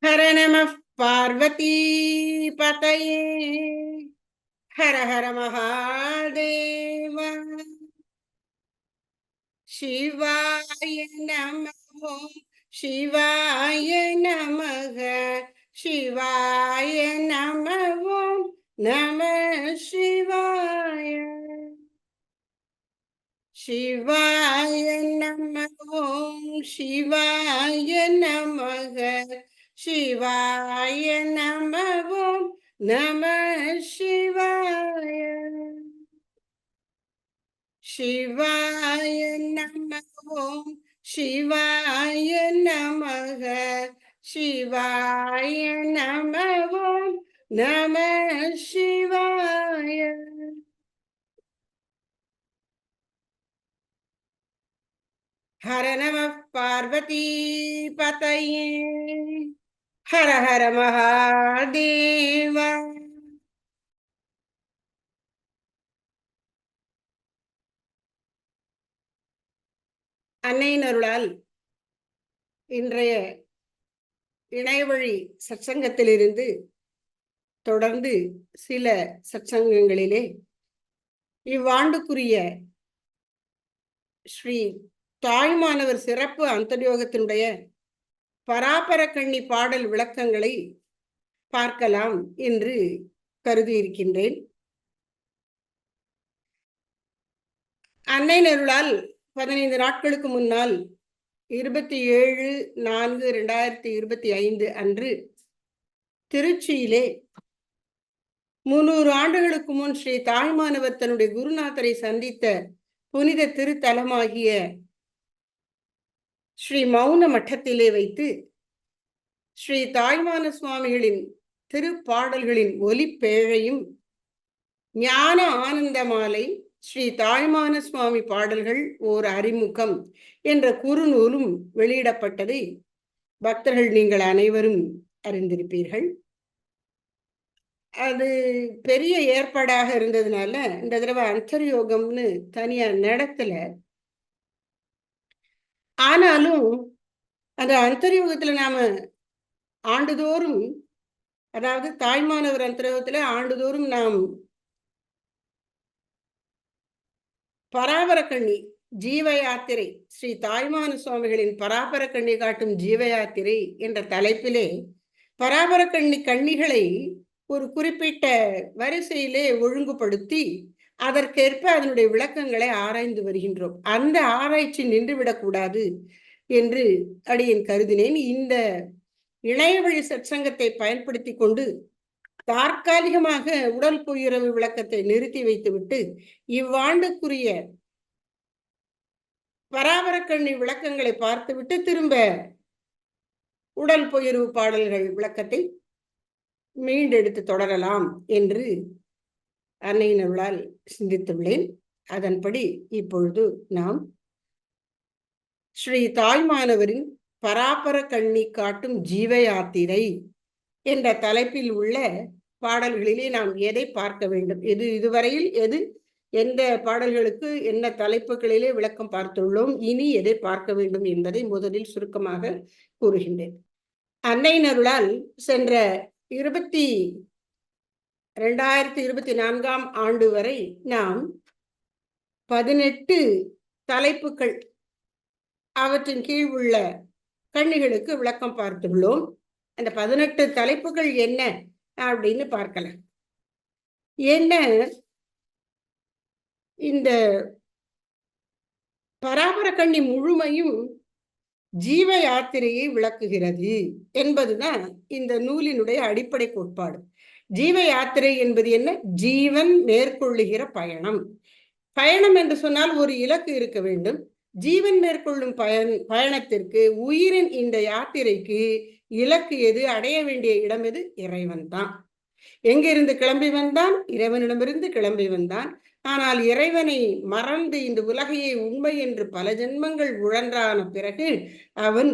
ஹர நம பார்வதி பதையே. ஹர ஹர மகாதேவ. சிவாய நமோ. சிவாய நமக. சிவாய நமோ. நம சிவாய. சிவாய நமோ. சிவாய நமக. சிவாய நமோ. நம சிவாய. சிவாய நமோ. சிவாய நமக. சிவாய நமோ. நம சிவாய. ஹர நம பார்வதி பதையே. ஹர ஹர மகாதேவ. அன்னையின் அருளால் இன்றைய இணையவழி சத்சங்கத்திலிருந்து தொடர்ந்து சில சத்சங்கங்களிலே இவ்வாண்டுக்குரிய ஸ்ரீ தாய்மானவர் சிறப்பு அந்தர்யோகத்தினுடைய பராபர கண்ணி பாடல் விளக்கங்களை பார்க்கலாம் என்று கருதி இருக்கின்றேன். அன்னை அருளால் 15 நாட்களுக்கு முன்னால் 27/4/2025 அன்று திருச்சியிலே 300 ஆண்டுகளுக்கு முன் ஸ்ரீ தாய்மானவர் தன்னுடைய குருநாதரை சந்தித்த புனித திருத்தலமாகிய ஸ்ரீ மௌன மட்டத்திலே வைத்து ஸ்ரீ தாய்மான சுவாமிகளின் திருப்பாடல்களின் ஒலிப்பேழையும் ஞான ஆனந்த மாலை ஸ்ரீ தாய்மான சுவாமி பாடல்கள் ஓர் அறிமுகம் என்ற குறுநூலும் வெளியிடப்பட்டதை பக்தர்கள் நீங்கள் அனைவரும் அறிந்திருப்பீர்கள். அது பெரிய ஏற்பாடாக இருந்ததுனால இந்த தடவை அந்தர்யோகம்னு தனியா நடத்தல. ஆனாலும் அந்த அந்தர்யோகத்துல நாம ஆண்டுதோறும், அதாவது தாய்மானவர் அந்தர்யோகத்துல ஆண்டுதோறும் நாம் பராபர கண்ணி ஜீவ யாத்திரை, ஸ்ரீ தாய்மான சுவாமிகளின் பராபர கண்ணி காட்டும் ஜீவ யாத்திரை என்ற தலைப்பிலே பராபர கண்ணிகளை ஒரு குறிப்பிட்ட வரிசையிலே ஒழுங்குபடுத்தி அதற்கேற்ப அதனுடைய விளக்கங்களை ஆராய்ந்து வருகின்றோம். அந்த ஆராய்ச்சி நின்றுவிடக்கூடாது என்று அடியேன் கருதினேன். இந்த இணையவழி சற்சங்கத்தை பயன்படுத்தி கொண்டு தற்காலிகமாக உடல் புயிரவு விளக்கத்தை நிறுத்தி வைத்துவிட்டு இவ்வாண்டுக்குரிய பராபர கண்ணி விளக்கங்களை பார்த்துவிட்டு திரும்ப உடல் புயிர்வு பாடல்கள் விளக்கத்தை மீண்டெடுத்து தொடரலாம் என்று அன்னையின் அருளால் சிந்தித்துள்ளேன். அதன்படி இப்பொழுது நாம் ஸ்ரீ தாய்மானவரின் பராபர கண்ணி காட்டும் ஜீவ யாத்திரை என்ற தலைப்பில் உள்ள பாடல்களிலே நாம் எதை பார்க்க வேண்டும், இதுவரையில் எந்த பாடல்களுக்கு என்ன தலைப்புகளிலே விளக்கம் பார்த்துள்ளோம், இனி எதை பார்க்க வேண்டும் என்பதை முதலில் சுருக்கமாக கூறுகின்றேன். அன்னையின் அருளால் சென்ற 2024 ஆண்டு வரை நாம் 18 தலைப்புகள் அவற்றின் கீழ் உள்ள கண்ணிகளுக்கு விளக்கம் பார்த்துள்ளோம். அந்த 18 தலைப்புகள் என்ன அப்படின்னு பார்க்கலாம். என்ன இந்த பராபர கண்ணி முழுமையும் ஜீவ யாத்திரையை விளக்குகிறது என்பதுதான் இந்த நூலினுடைய அடிப்படை கோட்பாடு. ஜீவ யாத்திரை என்பது என்ன? ஜீவன் மேற்கொள்ளுகிற பயணம். பயணம் என்று சொன்னால் ஒரு இலக்கு இருக்க வேண்டும். ஜீவன் மேற்கொள்ளும் பயணத்திற்கு, உயிரின் இந்த யாத்திரைக்கு இலக்கு எது, அடைய வேண்டிய இடம் எது? இறைவன் தான். எங்கிருந்து கிளம்பி வந்தான்? இறைவனிடமிருந்து கிளம்பி வந்தான். ஆனால் இறைவனை மறந்து இந்த உலகையை உண்மை என்று பல ஜென்மங்கள் உழன்றான பிறகு அவன்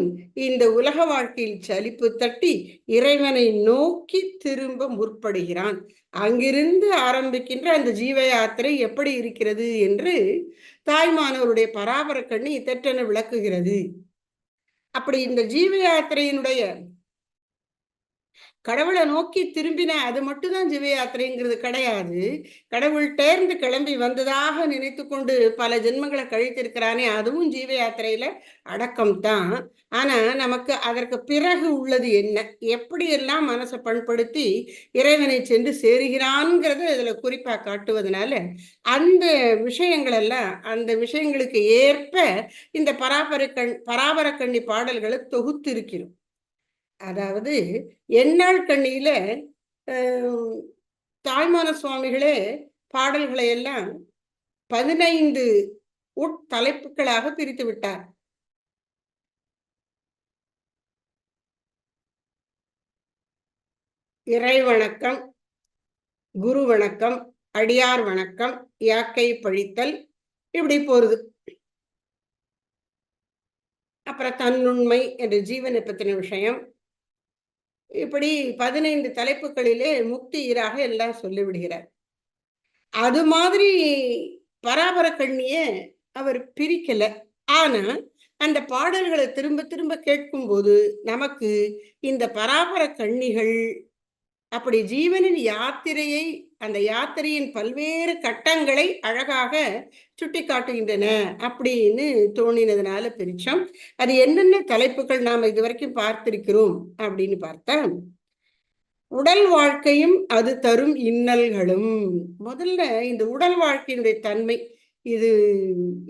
இந்த உலக வாழ்க்கையில் சலிப்பு தட்டி இறைவனை நோக்கி திரும்ப முற்படுகிறான். அங்கிருந்து ஆரம்பிக்கின்ற அந்த ஜீவ யாத்திரை எப்படி இருக்கிறது என்று தாய்மானவருடைய பராபர கண்ணி தெற்றென விளக்குகிறது. அப்படி இந்த ஜீவ யாத்திரையினுடைய கடவுளை நோக்கி திரும்பின அது மட்டும்தான் ஜீவ யாத்திரைங்கிறது கிடையாது. கடவுள் தேர்ந்து கிளம்பி வந்ததாக நினைத்து கொண்டு பல ஜென்மங்களை கழித்திருக்கிறானே, அதுவும் ஜீவ யாத்திரையில அடக்கம் தான். ஆனா நமக்கு அதற்கு பிறகு உள்ளது என்ன, எப்படியெல்லாம் மனசை பண்படுத்தி இறைவனை சென்று சேருகிறான்ங்கிறத இதுல குறிப்பா காட்டுவதனால அந்த விஷயங்கள் எல்லாம், அந்த விஷயங்களுக்கு ஏற்ப இந்த பராபரக்கண்ணி பாடல்களை தொகுத்து இருக்கிறோம். அதாவது எந்நாள் கண்ணியில தாய்மான சுவாமிகளே பாடல்களை எல்லாம் 15 உட்தலைப்புகளாக பிரித்து விட்டார். இறை வணக்கம், குரு வணக்கம், அடியார் வணக்கம், யாக்கை பழித்தல், இப்படி போறது. அப்புறம் தன்னுண்மை என்ற ஜீவனை பற்றின விஷயம், இப்படி 15 தலைப்புகளிலே முக்தி ஈராக எல்லாம் சொல்லிவிடுகிறார். அது மாதிரி பராபர கண்ணிய அவர் பிரிக்கல. ஆனா அந்த பாடல்களை திரும்ப திரும்ப கேட்கும் போது நமக்கு இந்த பராபர கண்ணிகள் அப்படி ஜீவனின் யாத்திரையை, அந்த யாத்திரையின் பல்வேறு கட்டங்களை அழகாக சுட்டி காட்டுகின்றன அப்படின்னு தோணினதுனால பிரிச்சோம். அது என்னென்ன தலைப்புகள் நாம் இதுவரைக்கும் பார்த்திருக்கிறோம் அப்படின்னு பார்த்தா, உடல் வாழ்க்கையும் அது தரும் இன்னல்களும். முதல்ல இந்த உடல் வாழ்க்கையினுடைய தன்மை இது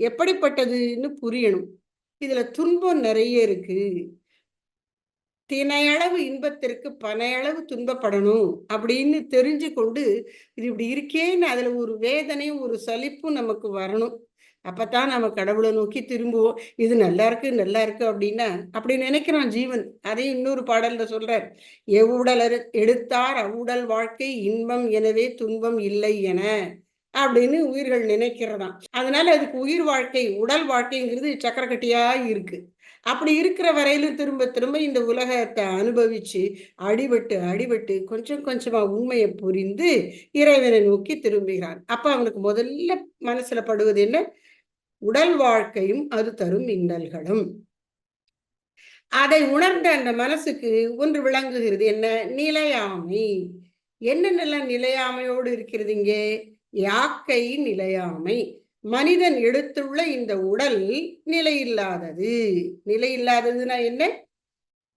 எப்படிப்பட்டதுன்னு புரியணும். இதுல துன்பம் நிறைய இருக்கு. தினையளவு இன்பத்திற்கு பனையளவு துன்பப்படணும் அப்படின்னு தெரிஞ்சு கொண்டு இது இப்படி இருக்கேன்னு அதுல ஒரு வேதனையும் ஒரு சலிப்பும் நமக்கு வரணும். அப்பதான் நம்ம கடவுளை நோக்கி திரும்புவோம். இது நல்லா இருக்கு நல்லா இருக்கு அப்படின்னா அப்படி நினைக்கிறான் ஜீவன். அதையும் இன்னொரு பாடல்ல சொல்றார், எவ்வுடல் எடுத்தார் அவ்வுடல் வாழ்க்கை இன்பம் எனவே துன்பம் இல்லை என அப்படின்னு உயிர்கள் நினைக்கிறதாம். அதனால அதுக்கு உயிர் வாழ்க்கை, உடல் வாழ்க்கைங்கிறது சக்கரக்கட்டியா இருக்கு. அப்படி இருக்கிற வரையிலும் திரும்ப திரும்ப இந்த உலகத்தை அனுபவிச்சு அடிபட்டு அடிபட்டு கொஞ்சம் கொஞ்சமா உண்மையை புரிந்து இறைவனை நோக்கி திரும்புகிறான். அப்ப அவனுக்கு முதல்ல மனசுல படுவது என்ன, உடல் வாழ்க்கையும் அது தரும் இன்னல்களும். அதை உணர்ந்த அந்த மனசுக்கு ஒன்று விளங்குகிறது, என்ன, நிலையாமை. என்னென்னலாம் நிலையாமையோடு இருக்கிறது இங்கே, யாக்கை நிலையாமை. மனிதன் எடுத்துள்ள இந்த உடல் நிலையில்லாதது. நிலையில்லாததுன்னா என்ன,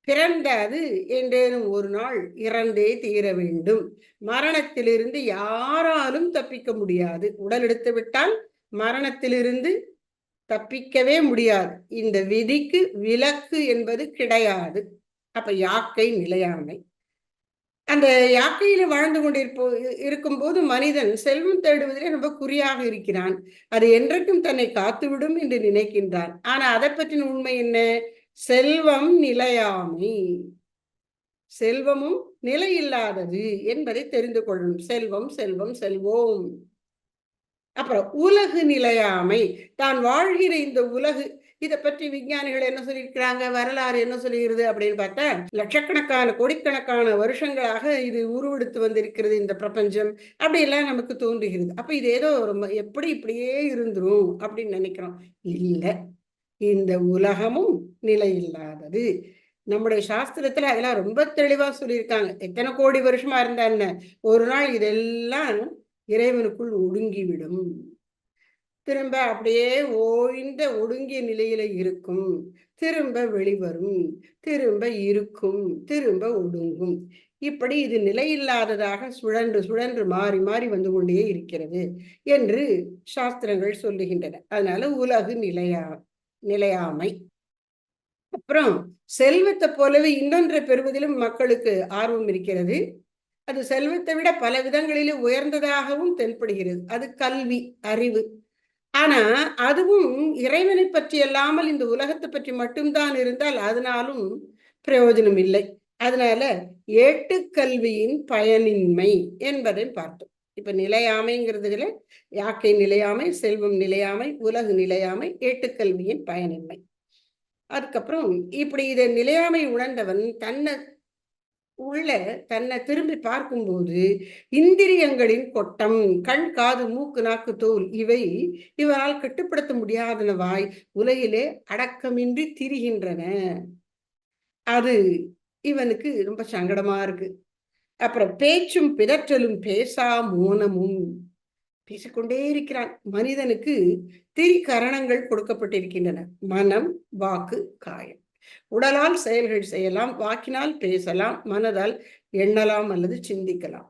பிறந்தாது என்றேனும் ஒரு நாள் இறந்தே தீர வேண்டும். மரணத்திலிருந்து யாராலும் தப்பிக்க முடியாது. உடல் எடுத்து விட்டால் மரணத்திலிருந்து தப்பிக்கவே முடியாது. இந்த விதிக்கு விலக்கு என்பது கிடையாது. அப்ப யாக்கை நிலையாமை. அந்த யாக்கையில வாழ்ந்து கொண்டிருப்போ இருக்கும்போது மனிதன் செல்வம் தேடுவதிலே ரொம்ப குறியாக இருக்கிறான். அது என்றைக்கும் தன்னை காத்துவிடும் என்று நினைக்கின்றான். ஆனா அதை பற்றின உண்மை என்ன, செல்வம் நிலையாமை. செல்வமும் நிலையில்லாதது என்பதை தெரிந்து கொள்ளணும். செல்வம் செல்வம் செல்வோம். அப்புறம் உலகு நிலையாமை. தான் வாழ்கிற இந்த உலகு, இதை பற்றி விஞ்ஞானிகள் என்ன சொல்லியிருக்கிறாங்க, வரலாறு என்ன சொல்லுகிறது அப்படின்னு பார்த்தா, லட்சக்கணக்கான கோடிக்கணக்கான வருஷங்களாக இது உருவெடுத்து வந்திருக்கிறது இந்த பிரபஞ்சம் அப்படியெல்லாம் நமக்கு தோன்றுகிறது. அப்ப இது ஏதோ எப்படி இப்படியே இருந்துரும் அப்படின்னு நினைக்கிறோம். இல்லை, இந்த உலகமும் நிலை இல்லாதது. நம்முடைய சாஸ்திரத்துல அதெல்லாம் ரொம்ப தெளிவா சொல்லியிருக்காங்க. எத்தனை கோடி வருஷமா இருந்தா என்ன, ஒரு நாள் இதெல்லாம் இறைவனுக்குள் ஒடுங்கிவிடும். திரும்ப அப்படியே ஓய்ந்த ஒடுங்கிய நிலையில இருக்கும், திரும்ப வெளிவரும், திரும்ப இருக்கும், திரும்ப ஒடுங்கும். இப்படி இது நிலையில்லாததாக சுழன்று சுழன்று மாறி மாறி வந்து கொண்டே இருக்கிறது என்று சாஸ்திரங்கள் சொல்லுகின்றன. அதனால உலகு நிலையாமை. அப்புறம் செல்வத்தை போலவே இன்னொன்றை பெறுவதிலும் மக்களுக்கு ஆர்வம் இருக்கிறது. அது செல்வத்தை விட பல விதங்களிலே உயர்ந்ததாகவும் தென்படுகிறது. அது கல்வி, அறிவு. ஆனா அதுவும் இறைவனை பற்றி அல்லாமல் இந்த உலகத்தை பற்றி மட்டும்தான் இருந்தால் அதனாலும் பிரயோஜனம் இல்லை. அதனால ஏட்டுக்கல்வியின் பயனின்மை என்பதை பார்த்தோம். இப்ப நிலையாமைங்கிறதுல யாக்கை நிலையாமை, செல்வம் நிலையாமை, உலகு நிலையாமை, ஏட்டுக்கல்வியின் பயனின்மை. அதுக்கப்புறம் இப்படி இதை நிலையாமை உணர்ந்தவன் தன்னை திரும்பி பார்க்கும்போது இந்திரியங்களின் கொட்டம், கண் காது மூக்கு நாக்கு தோல், இவை இவரால் கட்டுப்படுத்த முடியாதனவாய் உலகிலே அடக்கமின்றி திரிகின்றன. அது இவனுக்கு ரொம்ப சங்கடமா இருக்கு. அப்புறம் பேச்சும் பிதற்றலும் பேசா மோனமும், பேசிக்கொண்டே இருக்கிறான். மனிதனுக்கு திரிகரணங்கள் கொடுக்கப்பட்டிருக்கின்றன: மனம், வாக்கு, காயம். உடலால் செயல்கள் செய்யலாம், வாக்கினால் பேசலாம், மனதால் எண்ணலாம் அல்லது சிந்திக்கலாம்.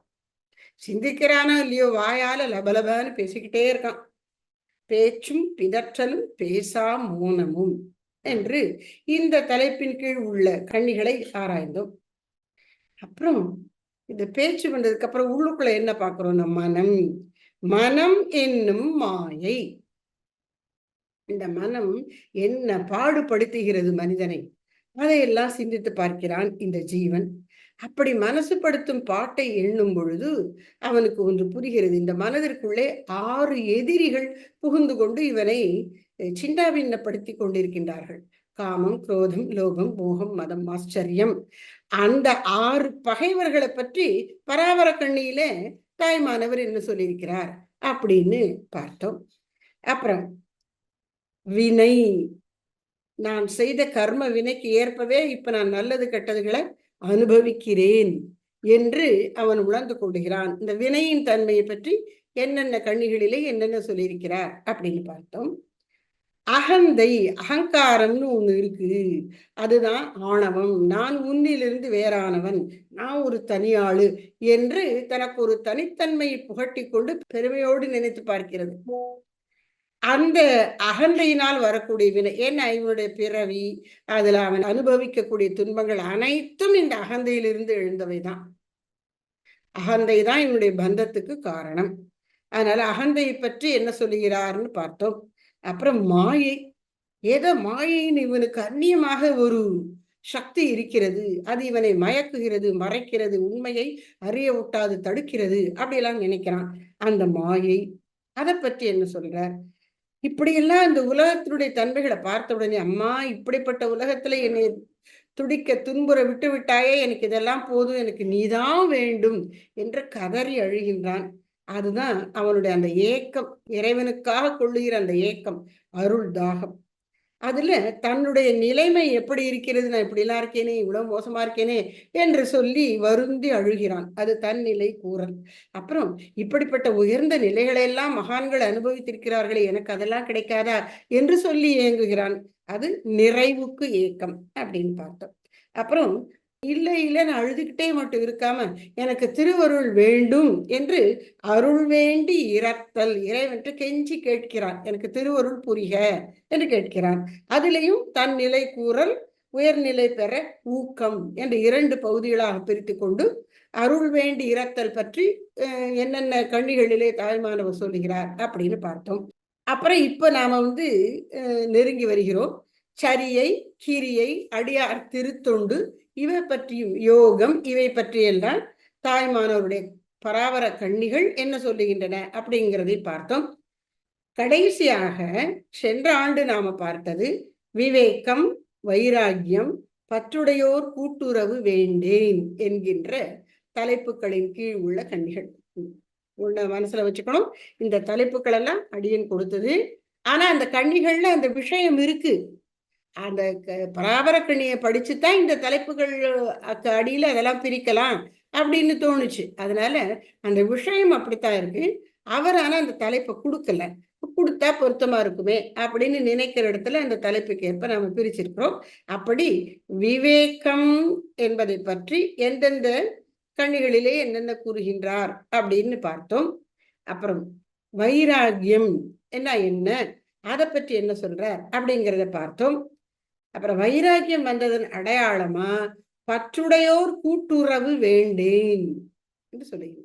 சிந்திக்கிறானோ இல்லையோ, வாயால லபலபான்னு பேசிக்கிட்டே இருக்கான். பேச்சும் பிதற்றலும் பேசா மோனமும் என்று இந்த தலைப்பின் கீழ் உள்ள கண்ணிகளை ஆராய்ந்தோம். அப்புறம் இந்த பேச்சு வந்ததுக்கு அப்புறம் உள்ளுக்குள்ள என்ன பார்க்கிறோம்? மனம். மனம் என்னும் மாயை. இந்த மனம் என்ன பாடுபடுத்துகிறது மனிதனை, அதையெல்லாம் சிந்தித்து பார்க்கிறான் இந்த ஜீவன். அப்படி மனசுப்படுத்தும் பாட்டை எண்ணும் பொழுது அவனுக்கு ஒன்று புரிகிறது. இந்த மனதிற்குள்ளே 6 எதிரிகள் புகுந்து கொண்டு இவனை சின்னாபின்னப்படுத்தி கொண்டிருக்கின்றார்கள். காமம், குரோதம், லோகம், மோகம், மதம், ஆச்சரியம். அந்த 6 பகைவர்களை பற்றி பராவர கண்ணியிலே தாய்மானவர் என்ன சொல்லியிருக்கிறார் அப்படின்னு பார்த்தோம். அப்புறம் வினை, நான் செய்த கர்ம வினைக்கு ஏற்பவே இப்ப நான் நல்லது கெட்டதுகளை அனுபவிக்கிறேன் என்று அவன் உணர்ந்து கொள்கிறான். இந்த வினையின் தன்மையை பற்றி என்னென்ன கண்ணிகளிலே என்னென்ன சொல்லியிருக்கிறார் அப்படின்னு பார்த்தோம். அகந்தை, அகங்காரம்னு ஒண்ணு இருக்கு. அதுதான் ஆணவம். நான் உன்னிலிருந்து வேறானவன், நான் ஒரு தனியாளு என்று தனக்கு ஒரு தனித்தன்மையை புகட்டி கொண்டு பெருமையோடு நினைத்து பார்க்கிறது. அந்த அகந்தையினால் வரக்கூடிய வினை, ஏன்னா இவனுடைய பிறவி, அதுல அவன் அனுபவிக்கக்கூடிய துன்பங்கள் அனைத்தும் இந்த அகந்தையிலிருந்து எழுந்தவைதான். அகந்தை தான் இவனுடைய பந்தத்துக்கு காரணம். அதனால அகந்தையை பற்றி என்ன சொல்லுகிறார்னு பார்த்தோம். அப்புறம் மாயை, ஏதோ மாயையின் இவனுக்கு அந்நியமாக ஒரு சக்தி இருக்கிறது, அது இவனை மயக்குகிறது, மறைக்கிறது, உண்மையை அறிய விட்டாது தடுக்கிறது, அப்படியெல்லாம் நினைக்கிறான். அந்த மாயை, அதை பற்றி என்ன சொல்றார்? இப்படியெல்லாம் இந்த உலகத்தினுடைய தன்மைகளை பார்த்த உடனே, அம்மா இப்படிப்பட்ட உலகத்துல என்னை துடிக்க துன்புற விட்டு விட்டாயே, எனக்கு இதெல்லாம் போதும், எனக்கு நீதான் வேண்டும் என்று கதறி அழுகின்றான். அதுதான் அவனுடைய அந்த ஏக்கம், இறைவனுக்காக கொள்ளுகிற அந்த ஏக்கம், அருள் தாகம். அதுல தன்னுடைய நிலைமை எப்படி இருக்கிறது, நான் இப்படிலாம் இருக்கேனே, இவ்வளவு மோசமா இருக்கேனே என்று சொல்லி வருந்தி அழுகிறான். அது தன் நிலை கூறல். அப்புறம் இப்படிப்பட்ட உயர்ந்த நிலைகளை எல்லாம் மகான்கள் அனுபவித்திருக்கிறார்களே, எனக்கு அதெல்லாம் கிடைக்காதா என்று சொல்லி ஏங்குகிறான். அது நிறைவுக்கு ஏக்கம் அப்படின்னு பார்த்தோம். அப்புறம் இல்லை இல்லைன்னு அழுதுகிட்டே மட்டும் இருக்காம, எனக்கு திருவருள் வேண்டும் என்று அருள் வேண்டி இரத்தல், இறைவன்ட்டு கெஞ்சி கேட்கிறான், எனக்கு திருவருள் புரிக என்று கேட்கிறான். அதிலையும் தன் நிலை கூறல், உயர்நிலை பெற ஊக்கம் என்று 2 பகுதிகளாக பிரித்து கொண்டு அருள் வேண்டி இரத்தல் பற்றி என்னென்ன கண்ணிகளிலே தாய்மானவர் சொல்லுகிறார் அப்படின்னு பார்த்தோம். அப்புறம் இப்ப நாம நெருங்கி வருகிறோம். சரியை, கிரியை, அடியார் திருத்தொண்டு, இவை பற்றியும் யோகம், இவை பற்றியெல்லாம் தாய்மானவருடைய பராவர கண்ணிகள் என்ன சொல்லுகின்றன அப்படிங்கிறதை பார்த்தோம். கடைசியாக சென்ற ஆண்டு நாம பார்த்தது விவேகம், வைராக்கியம், பற்றுடையோர் கூட்டுறவு வேண்டேன் என்கின்ற தலைப்புகளின் கீழ் உள்ள கண்ணிகள். உன்னை மனசுல வச்சுக்கணும், இந்த தலைப்புகள் எல்லாம் அடியன் கொடுத்தது. ஆனா அந்த கண்ணிகள்ல அந்த விஷயம் இருக்கு. அந்த பராபர கண்ணியை படிச்சுதான் இந்த தலைப்புகள் அடியில அதெல்லாம் பிரிக்கலாம் அப்படின்னு தோணுச்சு. அதனால அந்த விஷயம் அப்படித்தான் இருக்கு. அவர் ஆனா அந்த தலைப்பை கொடுக்கல, கொடுத்தா பொருத்தமா இருக்குமே அப்படின்னு நினைக்கிற இடத்துல அந்த தலைப்புக்கு ஏற்ப நாம பிரிச்சிருக்கிறோம். அப்படி விவேகம் என்பதை பற்றி எந்தெந்த கண்ணிகளிலே என்னென்ன கூறுகின்றார் அப்படின்னு பார்த்தோம். அப்புறம் வைராகியம் என்ன, அதை பற்றி என்ன சொல்றார் அப்படிங்கிறத பார்த்தோம். அப்புறம் வைராக்கியம் வந்ததன் அடையாளமா பற்றுடையோர் கூட்டுறவு வேண்டேன் என்று சொல்லுகிறார்.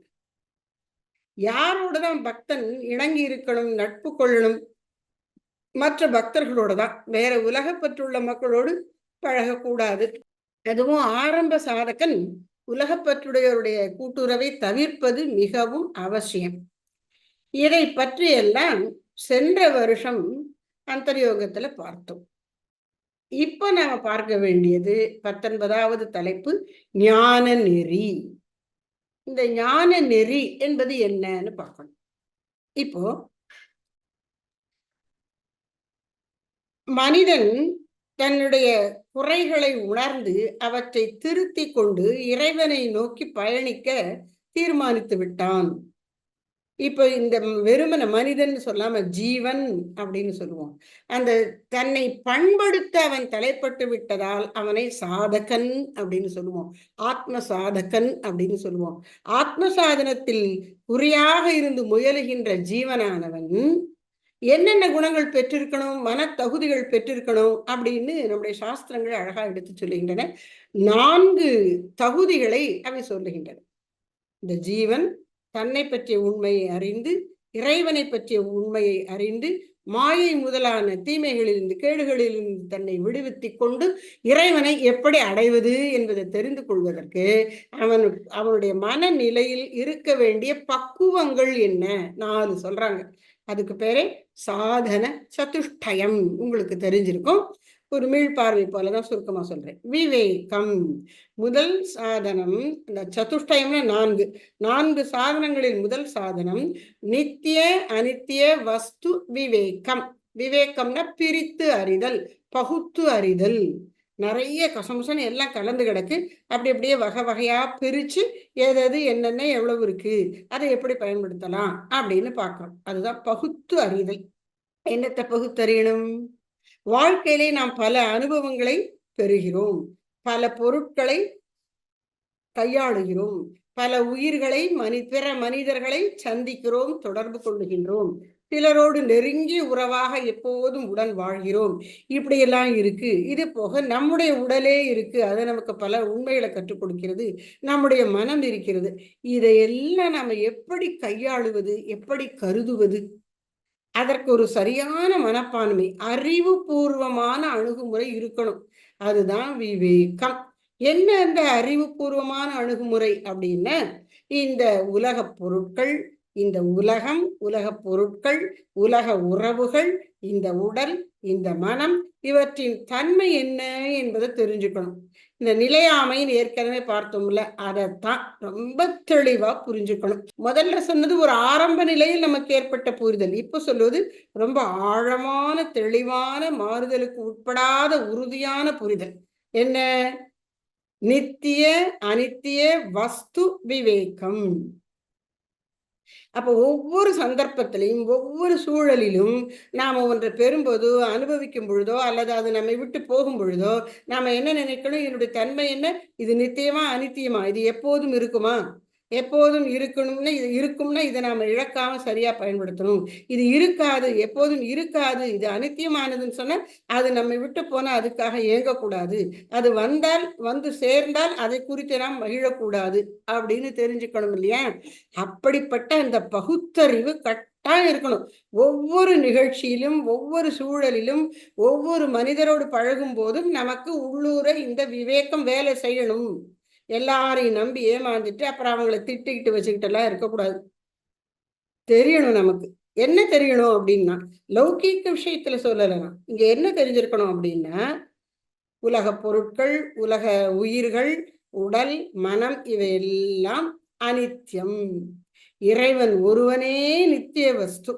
யாரோட தான் பக்தன் இணங்கி இருக்கணும், நட்பு கொள்ளணும்? மற்ற பக்தர்களோட தான், வேற உலகப்பற்றுள்ள மக்களோடு பழகக்கூடாது. அதுவும் ஆரம்ப சாதகன் உலகப்பற்றுடையோருடைய கூட்டுறவை தவிர்ப்பது மிகவும் அவசியம். இதை பற்றியெல்லாம் சென்ற வருஷம் அந்தர்யோகத்துல பார்த்தோம். இப்ப நாம பார்க்க வேண்டியது 19வது தலைப்பு, ஞான நெறி. இந்த ஞான நெறி என்பது என்னன்னு பார்க்கணும். இப்போ மனிதன் தன்னுடைய குறைகளை உணர்ந்து அவற்றை திருத்தி கொண்டு இறைவனை நோக்கி பயணிக்க தீர்மானித்து விட்டான். இப்ப இந்த வெறுமன மனிதன் சொல்லாம ஜீவன் அப்படின்னு சொல்லுவோம். அந்த தன்னை பண்படுத்த அவன் தலைப்பட்டு விட்டதால் அவனை சாதகன் அப்படின்னு சொல்லுவோம். ஆத்ம சாதகன் அப்படின்னு சொல்லுவோம். ஆத்ம சாதனத்தில் குறியாக இருந்து முயலுகின்ற ஜீவனானவன் என்னென்ன குணங்கள் பெற்றிருக்கணும், மன தகுதிகள் பெற்றிருக்கணும் அப்படின்னு நம்முடைய சாஸ்திரங்கள் அழகா எடுத்து சொல்லுகின்றன. 4 தகுதிகளை அவை சொல்லுகின்றன. இந்த ஜீவன் தன்னை பற்றிய உண்மையை அறிந்து, இறைவனை பற்றிய உண்மையை அறிந்து, மாயை முதலான தீமைகளிலிருந்து கேடுகளிலிருந்து தன்னை விடுவித்துக் கொண்டு இறைவனை எப்படி அடைவது என்பதை தெரிந்து கொள்வதற்கு அவனுடைய மனநிலையில் இருக்க வேண்டிய பக்குவங்கள் என்ன 4 சொல்றாங்க. அதுக்கு பேரே சாதன சதுஷ்டயம். உங்களுக்கு தெரிஞ்சிருக்கும். ஒரு மீள்பார்வை போலதான் சுருக்கமா சொல்றேன். விவேகம் முதல் சாதனம். இந்த சதுஷ்டயம்னா 4 சாதனங்களில் முதல் சாதனம் நித்திய அனித்திய வஸ்து விவேகம். விவேகம்னா பிரித்து அறிதல், பகுத்து அறிதல். நிறைய கசமுசன் எல்லாம் கலந்து கிடக்கு. அப்படியே வகை வகையா பிரிச்சு எது என்னென்ன எவ்வளவு இருக்கு, அதை எப்படி பயன்படுத்தலாம் அப்படின்னு பார்க்கிறோம். அதுதான் பகுத்து அறிதல். என்னத்தை பகுத்தறியணும்? வாழ்க்கையிலே நாம் பல அனுபவங்களை பெறுகிறோம், பல பொருட்களை கையாளுகிறோம், பல உயிர்களை பிற மனிதர்களை சந்திக்கிறோம், தொடர்பு கொள்ளுகின்றோம், சிலரோடு நெருங்கிய உறவாக எப்போதும் உடன் வாழ்கிறோம். இப்படியெல்லாம் இருக்கு. இது போக நம்முடைய உடலே இருக்கு, அது நமக்கு பல உண்மைகளை கற்றுக் கொடுக்கிறது. நம்முடைய மனம் இருக்கிறது. இதையெல்லாம் நாம எப்படி கையாளுவது, எப்படி கருதுவது? அதற்கு ஒரு சரியான மனப்பான்மை, அறிவுபூர்வமான அணுகுமுறை இருக்கணும். அதுதான் விவேகம். என்ன அந்த அறிவுபூர்வமான அணுகுமுறை அப்படின்னா, இந்த உலக பொருட்கள், இந்த உலகம், உலக பொருட்கள், உலக உறவுகள், இந்த உடல், இந்த மனம், இவற்றின் தன்மை என்ன என்பதை தெரிஞ்சுக்கணும். இந்த நிலையாமைன்னு ஏற்கனவே பார்த்தோம்ல, அதைத்தான் ரொம்ப தெளிவா புரிஞ்சுக்கணும். முதல்ல சொன்னது ஒரு ஆரம்ப நிலையில் நமக்கு ஏற்பட்ட புரிதல். இப்ப சொல்வது ரொம்ப ஆழமான தெளிவான மாறுதலுக்கு உட்படாத உறுதியான புரிதல். என்ன? நித்திய அனித்திய வஸ்து விவேகம். அப்போ ஒவ்வொரு சந்தர்ப்பத்திலையும் ஒவ்வொரு சூழலிலும் நாம ஒன்றை பெறும்போதோ அனுபவிக்கும் பொழுதோ அல்லது அது நம்மை விட்டு போகும் பொழுதோ நாம என்ன நினைக்கணும்? என்னுடைய தன்மை என்ன? இது நித்தியமா அனித்தியமா? இது எப்போதும் இருக்குமா? எப்போதும் இருக்கணும்னா இது இருக்கும்னா இதை நாம இழக்காம சரியா பயன்படுத்தணும். இது இருக்காது, எப்போதும் இருக்காது, இது அனித்தியமானதுன்னு சொன்னா அது நம்மை விட்டு போனா அதுக்காக ஏங்கக்கூடாது. அது வந்து சேர்ந்தால் அதை குறித்து நாம் மகிழக்கூடாது அப்படின்னு தெரிஞ்சுக்கணும் இல்லையா? அப்படிப்பட்ட அந்த பகுத்தறிவு கட்டாயம் இருக்கணும். ஒவ்வொரு நிகழ்ச்சியிலும், ஒவ்வொரு சூழலிலும், ஒவ்வொரு மனிதரோடு பழகும் போதும் நமக்கு உள்ளூர இந்த விவேகம் வேலை செய்யணும். எல்லாரையும் நம்பி ஏமாந்துட்டு அப்புறம் அவங்கள திட்டிக்கிட்டு வச்சுக்கிட்டு எல்லாம் இருக்கக்கூடாது. தெரியணும். நமக்கு என்ன தெரியணும் அப்படின்னா, லௌகீக விஷயத்துல சொல்லலாம். இங்க என்ன தெரிஞ்சிருக்கணும் அப்படின்னா, உலக பொருட்கள், உலக உயிர்கள், உடல், மனம் இவையெல்லாம் அனித்தியம். இறைவன் ஒருவனே நித்திய வஸ்து.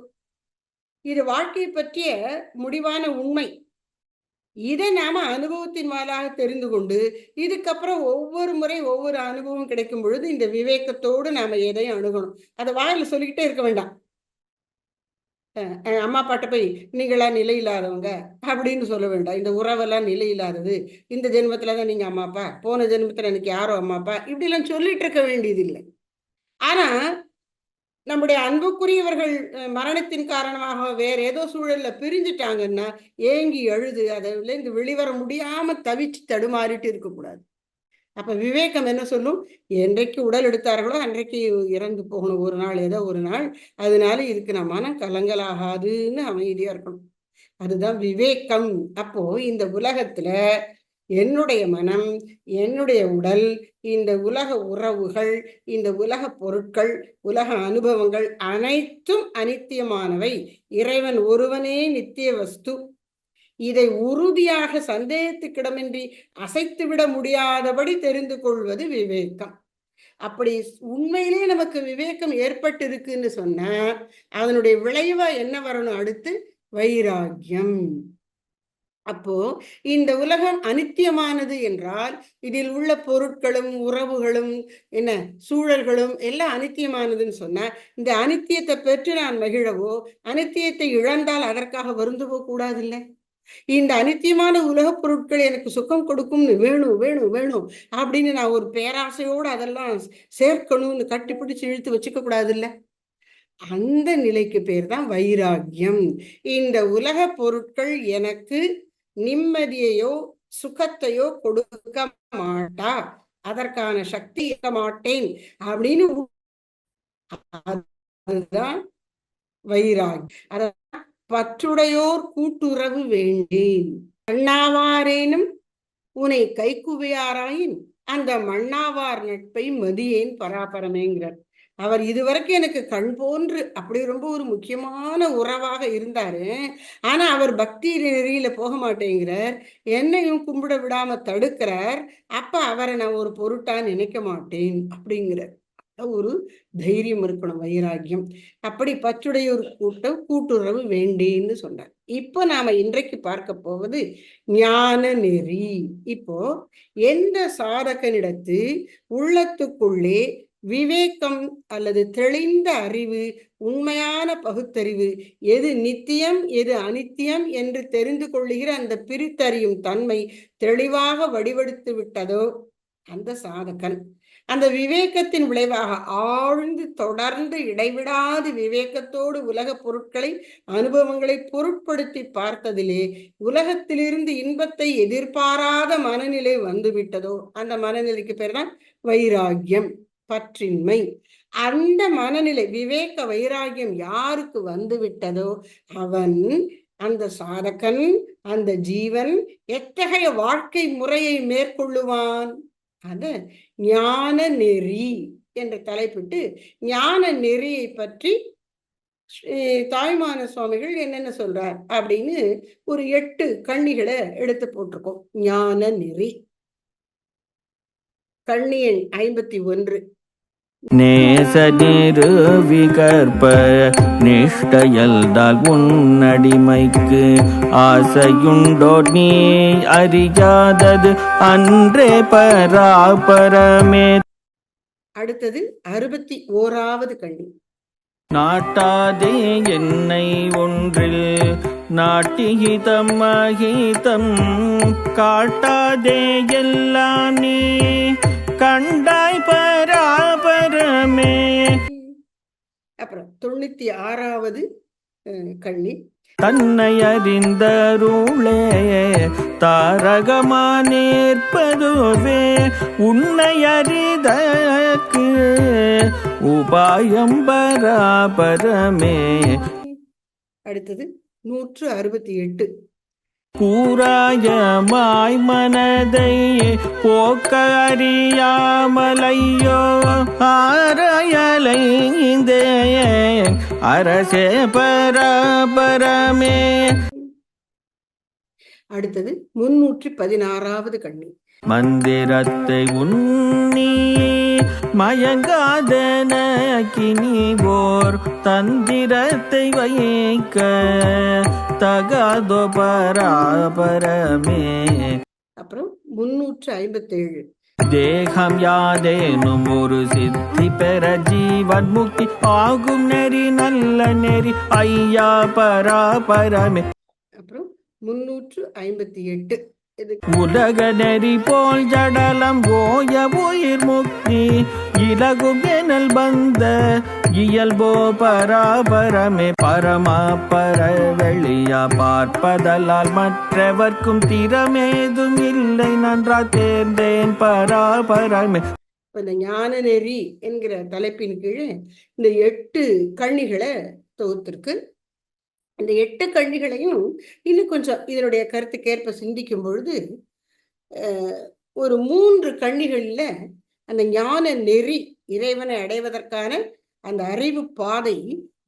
இது வாழ்க்கையை பற்றிய முடிவான உண்மை. இதை நாம அனுபவத்தின் வாயிலாக தெரிந்து கொண்டு இதுக்கப்புறம் ஒவ்வொரு முறை ஒவ்வொரு அனுபவம் கிடைக்கும் பொழுது இந்த விவேகத்தோடு நாம எதையும் அணுகணும். அதை வாயில சொல்லிக்கிட்டே இருக்க வேண்டாம். அம்மா அப்பாட்ட போய் நீங்களா நிலை இல்லாதவங்க அப்படின்னு சொல்ல வேண்டாம். இந்த உறவெல்லாம் நிலை இல்லாதது, இந்த ஜென்மத்துலதான் நீங்க அம்மா அப்பா, போன ஜென்மத்துல எனக்கு யாரோ அம்மா அப்பா, இப்படி எல்லாம் சொல்லிட்டு இருக்க வேண்டியதில்லை. ஆனா நம்முடைய அன்புக்குரியவர்கள் மரணத்தின் காரணமாக வேற ஏதோ சூழல்ல பிரிஞ்சுட்டாங்கன்னா ஏங்கி அழுது அதுல இருந்து வெளிவர முடியாம தவிச்சு தடுமாறிட்டு இருக்கக்கூடாது. அப்ப விவேகம் என்ன சொல்லும்? என்றைக்கு உடல் எடுத்தார்களோ அன்றைக்கு இறந்து போகணும் ஒரு நாள், ஏதோ ஒரு நாள். அதனால இதுக்கு நான் மனம் கலங்கலாகாதுன்னு அமைதியா இருக்கணும். அதுதான் விவேகம். அப்போ இந்த உலகத்துல என்னுடைய மனம், என்னுடைய உடல், இந்த உலக உறவுகள், இந்த உலக பொருட்கள், உலக அனுபவங்கள் அனைத்தும் அனித்தியமானவை. இறைவன் ஒருவனே நித்திய வஸ்து. இதை உறுதியாக சந்தேகத்துக்கிடமின்றி அசைத்துவிட முடியாதபடி தெரிந்து கொள்வது விவேகம். அப்படி உண்மையிலேயே நமக்கு விவேகம் ஏற்பட்டு இருக்குன்னு சொன்னா அதனுடைய விளைவா என்ன வரணும்? அடுத்து வைராக்கியம். அப்போ இந்த உலகம் அனித்தியமானது என்றால் இதில் உள்ள பொருட்களும் உறவுகளும் என்ன சூழல்களும் எல்லாம் அனித்தியமானதுன்னு சொன்னா இந்த அனித்தியத்தை பெற்று நான் மகிழவோ அனித்தியத்தை இழந்தால் அதற்காக வருந்துவோ கூடாது இல்லை. இந்த அனித்தியமான உலகப் பொருட்கள் எனக்கு சுகம் கொடுக்கும்னு வேணும் வேணும் வேணும் அப்படின்னு நான் ஒரு பேராசையோடு அதெல்லாம் சேர்க்கணும்னு கட்டிப்பிடிச்சு இழுத்து வச்சுக்க கூடாது இல்லை. அந்த நிலைக்கு பேர் தான் வைராக்கியம். இந்த உலக பொருட்கள் எனக்கு நிம்மதியையோ சுகத்தையோ கொடுக்க மாட்டா, அதற்கான சக்தி இருக்க மாட்டேன் அப்படின்னு அதுதான் வைராகியம். அதான் பற்றுடையோர் கூட்டுறவு வேண்டேன் மண்ணாவாரேனும் உனை கைக்குவியாராயின் அந்த மண்ணாவார் நட்பை மதியேன் பராபரமேங்கிறார். அவர் இதுவரைக்கும் எனக்கு கண் போன்று அப்படி ரொம்ப ஒரு முக்கியமான உறவாக இருந்தாரு. ஆனா அவர் பக்தி நெறியில போக மாட்டேங்கிறார், என்னையும் கும்பிட விடாம தடுக்கிறார். அப்ப அவரை நான் ஒரு பொருட்டா நினைக்க மாட்டேன் அப்படிங்கிறார். ஒரு தைரியம் இருக்கணும், வைராக்கியம். அப்படி பற்றுடைய ஒரு கூட்டுறவு வேண்டேன்னு சொன்னார். இப்போ நாம இன்றைக்கு பார்க்க போவது ஞான நெறி. இப்போ எந்த சாதகனிடத்து உள்ளத்துக்குள்ளே விவேகம் அல்லது தெளிந்த அறிவு, உண்மையான பகுத்தறிவு, எது நித்தியம் எது அனித்தியம் என்று தெரிந்து கொள்ளுகிற அந்த பிரித்தறியும் தன்மை தெளிவாக வடிவெடுத்து விட்டதோ அந்த சாதகன் அந்த விவேகத்தின் விளைவாக ஆழ்ந்து தொடர்ந்து இடைவிடாது விவேகத்தோடு உலக பொருட்களை அனுபவங்களை பொருட்படுத்தி பார்த்ததிலே உலகத்திலிருந்து இன்பத்தை எதிர்பாராத மனநிலை வந்துவிட்டதோ அந்த மனநிலைக்கு பேர் தான் வைராக்கியம், பற்றின்மை. அந்த மனநிலை விவேக வைராகியம் யாருக்கு வந்து விட்டதோ அவன் அந்த சாதகன் அந்த ஜீவன் எத்தகைய வாழ்க்கை முறையை மேற்கொள்ளுவான். அது ஞான நெறி என்று தலைப்பிட்டு ஞான நெறியை பற்றி தாய்மான சுவாமிகள் என்னென்ன சொல்றார் அப்படின்னு ஒரு 8 கண்ணிகளை எடுத்து போட்டிருக்கோம். ஞான நெறி கண்ணி எண் 51. நேச நிரு விகற்ப நிஷ்டையல்தால் உன்னடிமைக்கு ஆசையுண்டோ நீ அறியாதது அன்றே பராபரமே. அடுத்தது 61வது கண்ணி. நாட்டாதே என்னை ஒன்றில் நாட்டிகிதம் அகிதம் காட்டாதே எல்லாம் நீ கண்டாய் பராபரமே. அப்புறம் 96வது கண்ணி. தன்னை அறிந்தருளே தாரகமா நேர்ப்பதுவே உன்னை அறிதற்கு உபாயம் பராபரமே. அடுத்தது 168. கூராயமாய் மனதை போக்க அறியாமலையோ ஆராயலைந்தே அரசே பராபரமே. அடுத்தது 316வது கண்ணி. மந்திரத்தை உன்னி மயங்காதனக்கினி ஓர் தந்திரத்தை வைக்க தகாதோ பராபரமே. அப்புறம் 357. தேகம் யாதேனும் ஒரு சித்தி பெற ஜீவன் முக்தி ஆகும் நெறி நல்ல நெறி ஐயா பராபரமே. அப்புறம் 358. உலக நெறி போல் ஜடலம் ஓய உயிர் முக்தி இலகும் எனல் பந்த இயல்போ பராபரமே. பரமா பர வெளியா பார்ப்பதலால் மற்றவர்க்கும் திறமேதும் இல்லை நன்றா தேர்ந்தேன் பராபரமே. இந்த ஞான நெறி என்கிற தலைப்பின் கீழே இந்த 8 கண்ணிகளை தொகுத்திருக்கு. இந்த 8 கண்ணிகளையும் இன்னும் கொஞ்சம் இதனுடைய கருத்துக்கேற்ப சிந்திக்கும் பொழுது ஒரு 3 கண்ணிகள்ல அந்த ஞான நெறி இறைவனை அடைவதற்கான அந்த அறிவு பாதை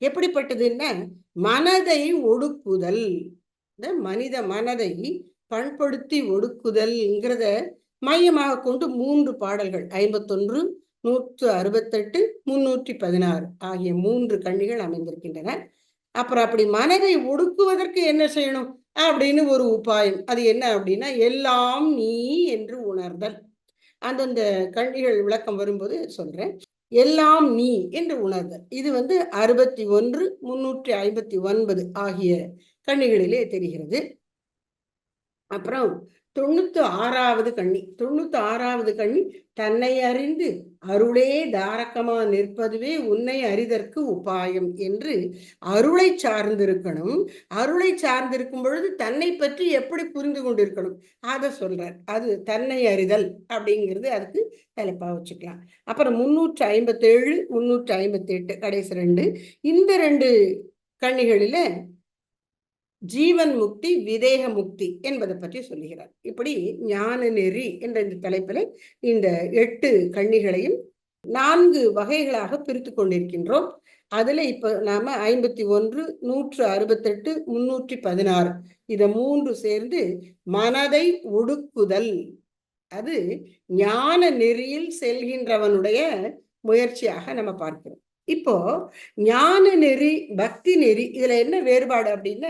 எப்படிப்பட்டதுன்னா மனதை ஒடுக்குதல், இந்த மனித மனதை பண்படுத்தி ஒடுக்குதல்ங்கிறத மையமாக கொண்டு 3 பாடல்கள் 51, 168, 316 ஆகிய 3 கண்ணிகள் அமைந்திருக்கின்றன. அப்புறம் அப்படி மனதை ஒடுக்குவதற்கு என்ன செய்யணும் அப்படின்னு ஒரு உபாயம். அது என்ன அப்படின்னா, எல்லாம் நீ என்று உணர்தல். அந்தந்த கண்ணிகள் விளக்கம் வரும்போது சொல்றேன். எல்லாம் நீ என்று உணர்தல். இது 61, 359 ஆகிய கண்ணிகளிலே தெரிகிறது. அப்புறம் 96வது கண்ணி. 96வது கண்ணி, தன்னை அறிந்து அருளே தாரகமா நிற்பதுவே உன்னை அறிதற்கு உபாயம் என்று அருளை சார்ந்திருக்கணும். அருளை சார்ந்திருக்கும் பொழுது தன்னை பற்றி எப்படி புரிந்து கொண்டிருக்கணும் அதை சொல்றார். அது தன்னை அறிதல் அப்படிங்கிறது அதுக்கு தலைப்பா வச்சுக்கலாம். அப்புறம் 357, 358 கடைசி 2, இந்த 2 கண்ணிகளில ஜீவன் முக்தி, விதேக முக்தி என்பதை பற்றி சொல்லுகிறார். இப்படி ஞான நெறி என்ற இந்த தலைப்பில் இந்த 8 கண்ணிகளையும் 4 வகைகளாக பிரித்து கொண்டிருக்கின்றோம். அதுல இப்ப நாம 51, 168, 316 இத 3 சேர்ந்து மனதை ஒடுக்குதல், அது ஞான நெறியில் செல்கின்றவனுடைய முயற்சியாக நம்ம பார்க்கிறோம். இப்போ ஞான நெறி, பக்தி நெறி, இதுல என்ன வேறுபாடு அப்படின்னா,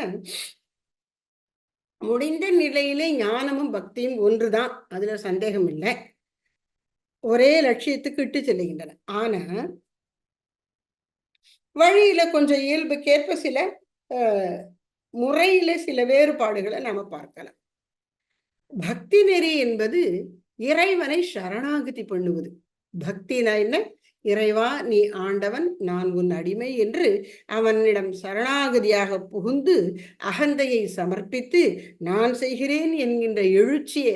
முடிந்த நிலையிலே ஞானமும் பக்தியும் ஒன்றுதான், அதுல சந்தேகம் இல்லை. ஒரே லட்சியத்துக்கு இட்டு செல்லுகின்றன. ஆனா வழியில கொஞ்சம் இயல்புக்கேற்ப சில முறையில சில வேறுபாடுகளை நாம பார்க்கலாம். பக்தி நெறி என்பது இறைவனை சரணாகதி பண்ணுவது. பக்தினா என்ன? இறைவா நீ ஆண்டவன், நான் உன் அடிமை என்று அவனிடம் சரணாகதியாக புகுந்து அகந்தையை சமர்ப்பித்து நான் செய்கிறேன் என்கின்ற எழுச்சியே,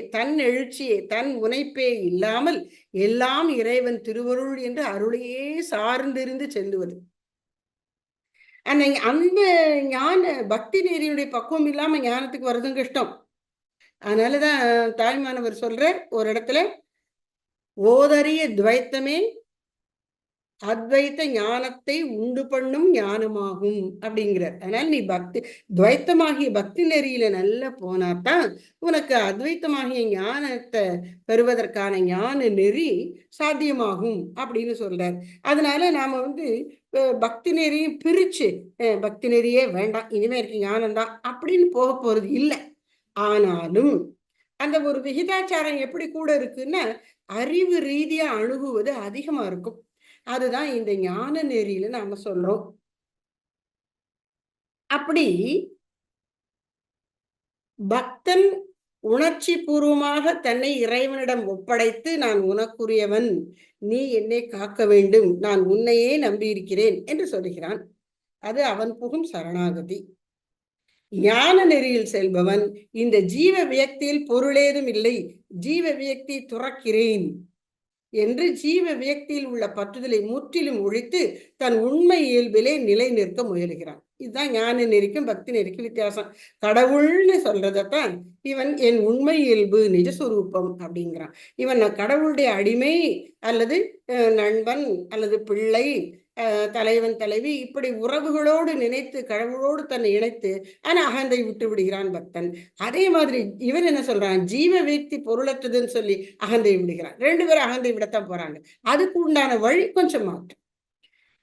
தன் முனைப்பே இல்லாமல் எல்லாம் இறைவன் திருவருள் என்று அருளையே சார்ந்திருந்து செல்லுவது. அந்த ஞான பக்தி நெறியுடைய பக்குவம் இல்லாம ஞானத்துக்கு வர்றதும் கஷ்டம். அதனாலதான் தாய்மானவர் சொல்றார் ஒரு இடத்துல, ஓதறிய துவைத்தமே அத்வைத்த ஞானத்தை உண்டு பண்ணும் ஞானமாகும் அப்படிங்கிறார். அதனால நீ துவைத்தமாகிய பக்தி நெறியில நல்லா போனாதான் உனக்கு அத்வைத்தமாகிய ஞானத்தை பெறுவதற்கான ஞான நெறி சாத்தியமாகும் அப்படின்னு சொல்றார். அதனால நாம பக்தி நெறியும் பிரிச்சு பக்தி நெறியே வேண்டாம், இனிமே இருக்கு ஞானம்தான் அப்படின்னு போக போறது இல்லை. ஆனாலும் அந்த ஒரு விகிதாச்சாரம் எப்படி கூட இருக்குன்னா, அறிவு ரீதியா அணுகுவது அதிகமா இருக்கும். அதுதான் இந்த ஞான நெறியில நாம சொல்றோம். அப்படி பக்தன் உணர்ச்சி பூர்வமாக தன்னை இறைவனிடம் ஒப்படைத்து, நான் உனக்குரியவன், நீ என்னை காக்க வேண்டும், நான் உன்னையே நம்பியிருக்கிறேன் என்று சொல்லுகிறான். அது அவன் புகும் சரணாகதி. ஞான நெறியில் செல்பவன் இந்த ஜீவ வியக்தியில் பொருளேதும் இல்லை, ஜீவ வியக்தி துறக்கிறேன் என்று ஜீவ வியக்தியில் உள்ள பற்றுதலை முற்றிலும் ஒழித்து தன் உண்மை இயல்பிலே நிலை நிற்க முயலுகிறான். இதுதான் ஞான நெறிக்கும் பக்தி நெறிக்கும் வித்தியாசம். கடவுள்னு சொல்றதான் இவன் என் உண்மை இயல்பு நிஜஸ்வரூபம் அப்படிங்கிறான். இவன் கடவுளுடைய அடிமை அல்லது நண்பன் அல்லது பிள்ளை, தலைவன் தலைவி, இப்படி உறவுகளோடு நினைத்து கடவுளோடு தன்னை இணைத்து அகந்தை விட்டு விடுகிறான் பக்தன். அதே மாதிரி இவன் என்ன சொல்றான், ஜீவ வியக்தி பொருளற்றதுன்னு சொல்லி அகந்தை விடுகிறான். 2 பேரும் அகந்தை விடத்தான் போறாங்க. அதுக்கு உண்டான வழி கொஞ்சம் மாற்றம்.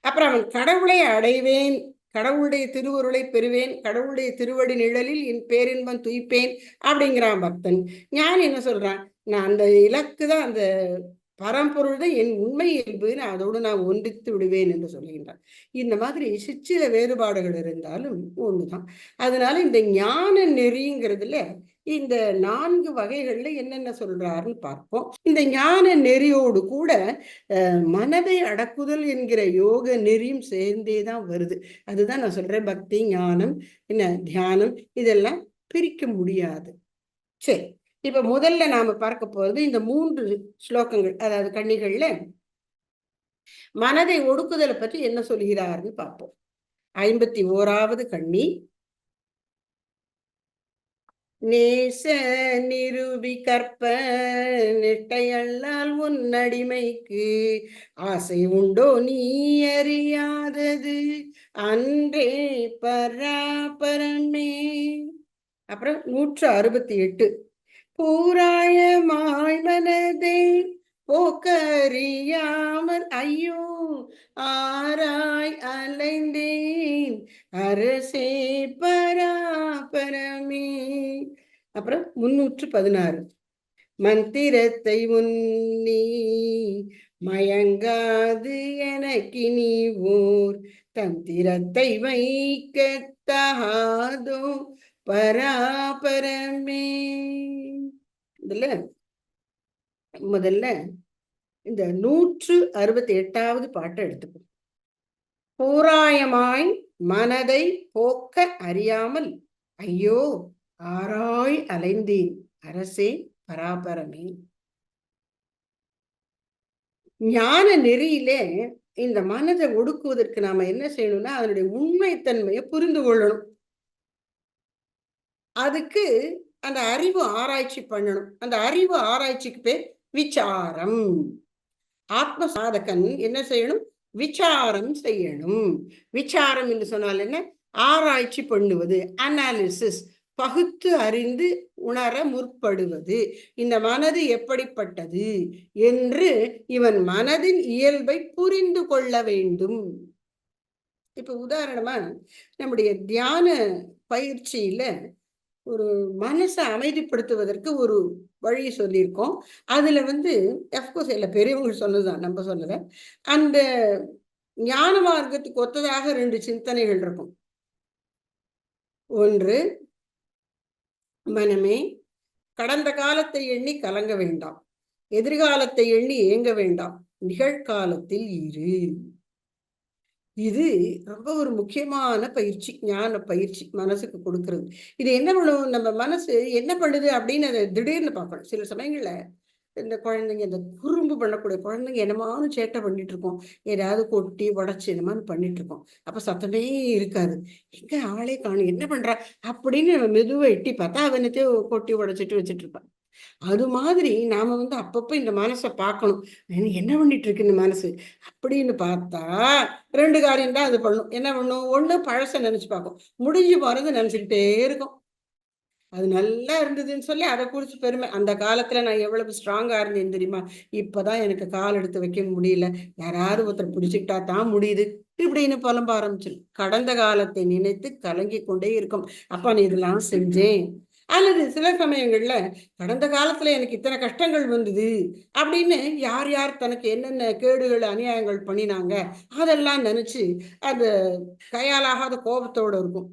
அப்புறம் அவன் கடவுளை அடைவேன், கடவுளுடைய திருவருளை பெறுவேன், கடவுளுடைய திருவடி நிழலில் என் பேரின்பம் துய்ப்பேன் அப்படிங்கிறான் பக்தன். ஞானி என்ன சொல்றான், நான் அந்த இலக்கு தான், அந்த பரம்பொருள் தான் என் உண்மை இயல்புன்னு அதோடு நான் ஒன்றித்து விடுவேன் என்று சொல்லுகின்றான். இந்த மாதிரி சிற்சில வேறுபாடுகள் இருந்தாலும் ஒண்ணுதான். அதனால இந்த ஞான நெறிங்கிறதுல இந்த 4 வகைகள்ல என்னென்ன சொல்றாருன்னு பார்ப்போம். இந்த ஞான நெறியோடு கூட மனதை அடக்குதல் என்கிற யோக நெறியும் சேர்ந்தேதான் வருது. அதுதான் நான் சொல்றேன், பக்தி, ஞானம், தியானம் இதெல்லாம் பிரிக்க முடியாது. சரி, இப்ப முதல்ல நாம பார்க்க போறது இந்த 3 ஸ்லோகங்கள், அதாவது கண்ணிகள்ல மனதை ஒடுக்குதலை பற்றி என்ன சொல்கிறார்னு பார்ப்போம். 51வது கண்ணி, நேச நிரூபி கற்ப நெட்டையல்லால் உன் அடிமைக்கு ஆசை உண்டோ நீ அறியாதது அன்றே பராபரமே. அப்புறம் 168, பூராயமாய் மனதை போக்கறியாமல் ஐயோ ஆராய் அலைந்தேன் அரசே பராபரமே. அப்புறம் 316 மந்திரத்தை உன்னி மயங்காது எனக்கு நீ ஓர் தந்திரத்தை வைக்கத்தாதோ பராபரமே. இதுல முதல்ல இந்த 168வது பாட்டை எடுத்துக்கணும். போராயமாய் மனதை போக்க அறியாமல் ஐயோ ஆராய் அலைந்தேன் அரசே பராபரமே. ஞான நெறியிலே இந்த மனதை ஒடுக்குவதற்கு நாம என்ன செய்யணும்னா அதனுடைய உண்மைத்தன்மையை புரிந்து கொள்ளணும். அதுக்கு அந்த அறிவு ஆராய்ச்சி பண்ணணும். அந்த அறிவு ஆராய்ச்சிக்கு பேர் விசாரம். ஆத்ம சாதகன் என்ன செய்யணும்? விசாரம் செய்யணும். விசாரம் என்று சொன்னால் என்ன? ஆராய்ச்சி பண்ணுவது, அனாலிசிஸ், பகுத்து அறிந்து உணர முற்படுவது. இந்த மனது எப்படிப்பட்டது என்று இவன் மனதின் இயல்பை புரிந்து கொள்ள வேண்டும். இப்ப உதாரணமா நம்முடைய தியான பயிற்சியில ஒரு மனசை அமைதிப்படுத்துவதற்கு ஒரு வழி சொல்லியிருக்கோம். அதுல அஃப்கோர்ஸ் எல்லா பெரியவங்க சொன்னதுதான், நம்ம சொல்லல. அந்த ஞான மார்க்கத்துக்கு ஒத்ததாக 2 சிந்தனைகள் இருக்கும். ஒன்று, மனமே கடந்த காலத்தை எண்ணி கலங்க வேண்டாம், எதிர்காலத்தை எண்ணி ஏங்க வேண்டாம், நிகழ்காலத்தில் இரு. இது ரொம்ப ஒரு முக்கியமான பயிற்சி, ஞான பயிற்சி மனசுக்கு கொடுக்கறது. இது என்ன பண்ணும்? நம்ம மனசு என்ன பண்ணுது அப்படின்னு அதை திடீர்னு பார்க்கணும். சில சமயங்கள்ல இந்த குழந்தைங்க, இந்த குறும்பு பண்ணக்கூடிய குழந்தைங்க என்னமானு சேட்டை பண்ணிட்டு இருக்கோம், ஏதாவது கொட்டி உடச்சி என்னமானு பண்ணிட்டு இருக்கோம். அப்ப சத்தமே இருக்காது, எங்க ஆளே காணும், என்ன பண்றா அப்படின்னு நம்ம மெதுவை எட்டி பார்த்தா அவனத்தையும் கொட்டி உடைச்சிட்டு வச்சுட்டு இருப்பான். அது மாதிரி நாம அப்பப்ப இந்த மனசை பார்க்கணும், என்ன பண்ணிட்டு இருக்கு இந்த மனசு அப்படின்னு பார்த்தா 2 காரியம் தான் அது பண்ணும். என்ன பண்ணும்? ஒண்ணு, பழச நினைச்சு பார்க்கும், முடிஞ்சு போறது நினைச்சுக்கிட்டே இருக்கும். அது நல்லா இருந்ததுன்னு சொல்லி அதை குறிச்சு பெருமை, அந்த காலத்துல நான் எவ்வளவு ஸ்ட்ராங்கா இருந்தேன் தெரியுமா, இப்பதான் எனக்கு கால் எடுத்து வைக்க முடியல, யாராவது ஒருத்தர் பிடிச்சுக்கிட்டா தான் முடியுது இப்படின்னு புலம்ப ஆரம்பிச்சிடும். கடந்த காலத்தை நினைத்து கலங்கி கொண்டே இருக்கும். அப்பா நீ இதெல்லாம் செஞ்சேன். அல்லது சில சமயங்கள்ல கடந்த காலத்துல எனக்கு இத்தனை கஷ்டங்கள் வந்தது அப்படின்னு யார் யார் தனக்கு என்னென்ன கேடுகள் அநியாயங்கள் பண்ணினாங்க அதெல்லாம் நினைச்சு அது கையாலாகாத கோபத்தோட இருக்கும்.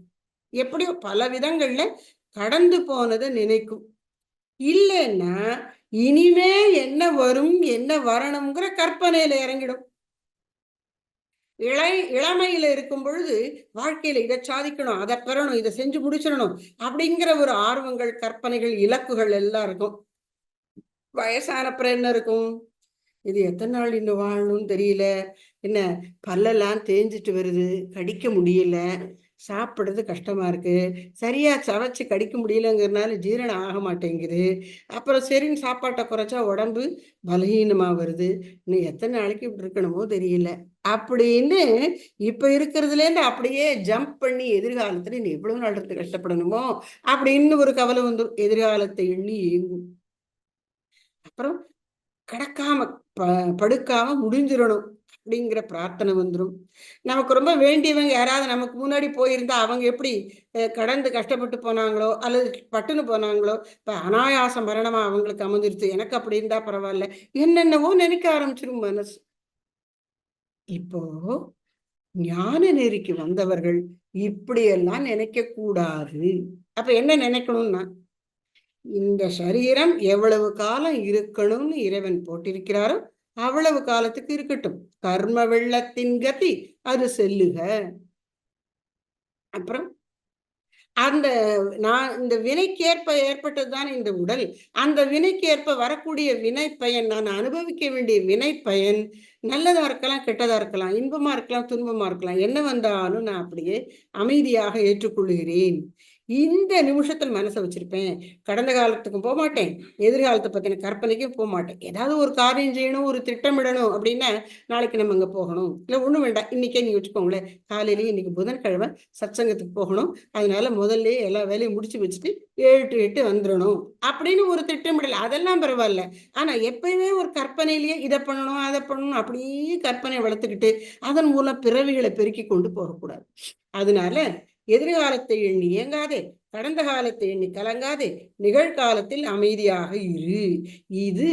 எப்படியோ பல விதங்கள்ல கடந்து போனதை நினைக்கும். இல்லைன்னா இனிமே என்ன வரும் என்ன வரணுங்கிற கற்பனையில இறங்கிடும். இளமையில இருக்கும் பொழுது வாழ்க்கையில இதை சாதிக்கணும், அதை பெறணும், இதை செஞ்சு முடிச்சிடணும் அப்படிங்கிற ஒரு ஆர்வங்கள், கற்பனைகள், இலக்குகள் எல்லாம் இருக்கும். வயசானப்புறம் என்ன இருக்கும்? இது எத்தனை நாள் இன்னும் வாழணும்னு தெரியல, என்ன பல்லெல்லாம் தேஞ்சிட்டு வருது, கடிக்க முடியல, சாப்பிடுறது கஷ்டமா இருக்கு, சரியா சவைச்சு கடிக்க முடியலங்கிறதுனால ஜீரணம் ஆக மாட்டேங்குது, அப்புறம் சரின்னு சாப்பாட்டை குறைச்சா உடம்பு பலகீனமா வருது, இன்னும் எத்தனை நாளைக்கு இப்படி இருக்கணுமோ தெரியல அப்படின்னு இப்ப இருக்கிறதுலேருந்து அப்படியே ஜம்ப் பண்ணி எதிர்காலத்துல நீ எவ்வளவு நாள் இருந்து கஷ்டப்படணுமோ அப்படின்னு ஒரு கவலை வந்துடும். எதிர்காலத்தை எண்ணி ஏங்கும். அப்புறம் கடக்காம படுக்காம முடிஞ்சிடணும் அப்படிங்கிற பிரார்த்தனை வந்துடும். நமக்கு ரொம்ப வேண்டியவங்க யாராவது நமக்கு முன்னாடி போயிருந்தா அவங்க எப்படி கடந்து கஷ்டப்பட்டு போனாங்களோ அல்லது பட்டுன்னு போனாங்களோ, இப்ப அனாயாச மரணமா அவங்களுக்கு அமைஞ்சிருச்சு, எனக்கு அப்படி இருந்தா பரவாயில்ல, என்னென்னவோ நினைக்க ஆரம்பிச்சிடும் மனசு. இப்போ ஞான நெறிக்கு வந்தவர்கள் இப்படியெல்லாம் நினைக்க கூடாது. அப்ப என்ன நினைக்கணும்னா, இந்த சரீரம் எவ்வளவு காலம் இருக்கணும்னு இறைவன் போட்டிருக்கிறாரோ அவ்வளவு காலத்துக்கு இருக்கட்டும், கர்ம வெள்ளத்தின் கதி அது செல்லுக. அப்புறம் அந்த இந்த வினைக்கேற்ப ஏற்பட்டதுதான் இந்த உடல், அந்த வினைக்கேற்ப வரக்கூடிய வினை பயன், நான் அனுபவிக்க வேண்டிய வினை பயன் நல்லதா இருக்கலாம், கெட்டதா இருக்கலாம், இன்பமா இருக்கலாம், துன்பமா இருக்கலாம், என்ன வந்தாலும் நான் அப்படியே அமைதியாக ஏற்றுக்கொள்கிறேன். இந்த நிமிஷத்தில் மனசை வச்சிருப்பேன். கடந்த காலத்துக்கும் போக மாட்டேன், எதிர்காலத்தை பத்தின கற்பனைக்கும் போக மாட்டேன். ஏதாவது ஒரு காரியம் செய்யணும், ஒரு திட்டமிடணும் அப்படின்னா, நாளைக்கு நம்ம இங்க போகணும், இல்லை ஒண்ணும் வேண்டாம், இன்னைக்கே நீங்க வச்சுக்கோங்களேன், காலையிலேயே இன்னைக்கு புதன்கிழமை சத்சங்கத்துக்கு போகணும், அதனால முதல்ல எல்லா வேலையும் முடிச்சு வச்சுட்டு 7 to 8 வந்துடணும் அப்படின்னு ஒரு திட்டமிடல், அதெல்லாம் பரவாயில்ல. ஆனா எப்பயுமே ஒரு கற்பனையிலேயே இதை பண்ணணும் அதை பண்ணணும் அப்படியே கற்பனை வளர்த்துக்கிட்டு அதன் மூலம் பிறவிகளை பெருக்கி கொண்டு போகக்கூடாது. அதனால எதிர்காலத்தை எண்ணி இயங்காதே, கடந்த காலத்தை எண்ணி கலங்காதே, நிகழ்காலத்தில் அமைதியாக இரு. இது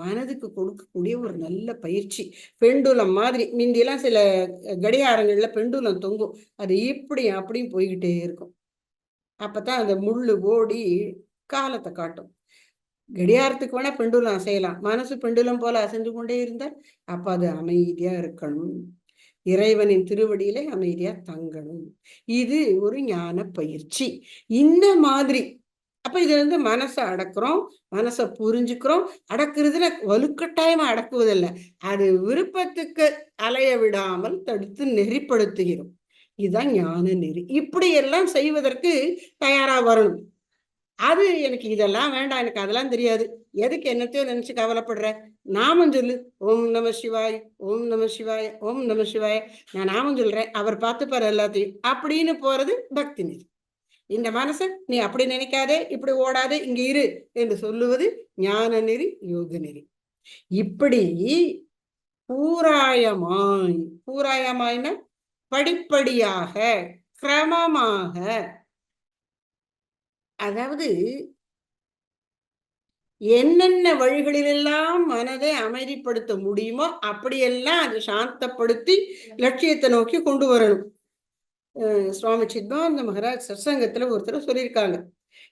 மனதுக்கு கொடுக்கக்கூடிய ஒரு நல்ல பயிற்சி. பெண்டுலம் மாதிரி, முந்தியெல்லாம் சில கடிகாரங்கள்ல பெண்டுலம் தொங்கும், அது இப்படி அப்படியும் போய்கிட்டே இருக்கும். அப்பதான் அந்த முள்ளு ஓடி காலத்தை காட்டும். கடிகாரத்துக்கு வேணா பெண்டுலம் அசையலாம், மனசு பெண்டுலம் போல அசைஞ்சு கொண்டே இருந்தால் அப்ப அது அமைதியா இருக்கணும், இறைவனின் திருவடியிலே அமைதியா தங்கணும். இது ஒரு ஞான பயிற்சி. இந்த மாதிரி அப்ப இது மனசை அடக்குறோம், மனசை புரிஞ்சுக்கிறோம். அடக்குறதுல வலுக்கட்டாயமா அடக்குவதில்ல, அது விருப்பத்துக்கு அலைய விடாமல் தடுத்து நெறிப்படுத்துகிறோம். இதுதான் ஞான நெறி. இப்படி எல்லாம் செய்வதற்கு தயாரா வரணும். அது எனக்கு இதெல்லாம் வேண்டாம், எனக்கு அதெல்லாம் தெரியாது, எதுக்கு என்னத்தையோ நினைச்சு கவலைப்படுற, நாமம் சொல்லு, ஓம் நம சிவாய், ஓம் நம சிவாய், ஓம் நம சிவாய், நான் நாமம் சொல்றேன், அவர் பார்த்துப்பாரு எல்லாத்தையும் அப்படின்னு போறது பக்தி நெறி. இந்த மனசை நீ அப்படி நினைக்காதே, இப்படி ஓடாதே, இங்க இரு என்று சொல்லுவது ஞான நெறி, யோக நெறி. இப்படி பூராயமாய், பூராயமாய்னா படிப்படியாக, கிரமமாக, அதாவது என்னென்ன வழிகளிலெல்லாம் மனதை அமைதிப்படுத்த முடியுமோ அப்படியெல்லாம் அதை சாந்தப்படுத்தி லட்சியத்தை நோக்கி கொண்டு வரணும். சுவாமி சித்பானந்த மகாராஜ் சத்சங்கத்துல ஒருத்தர் சொல்லியிருக்காங்க,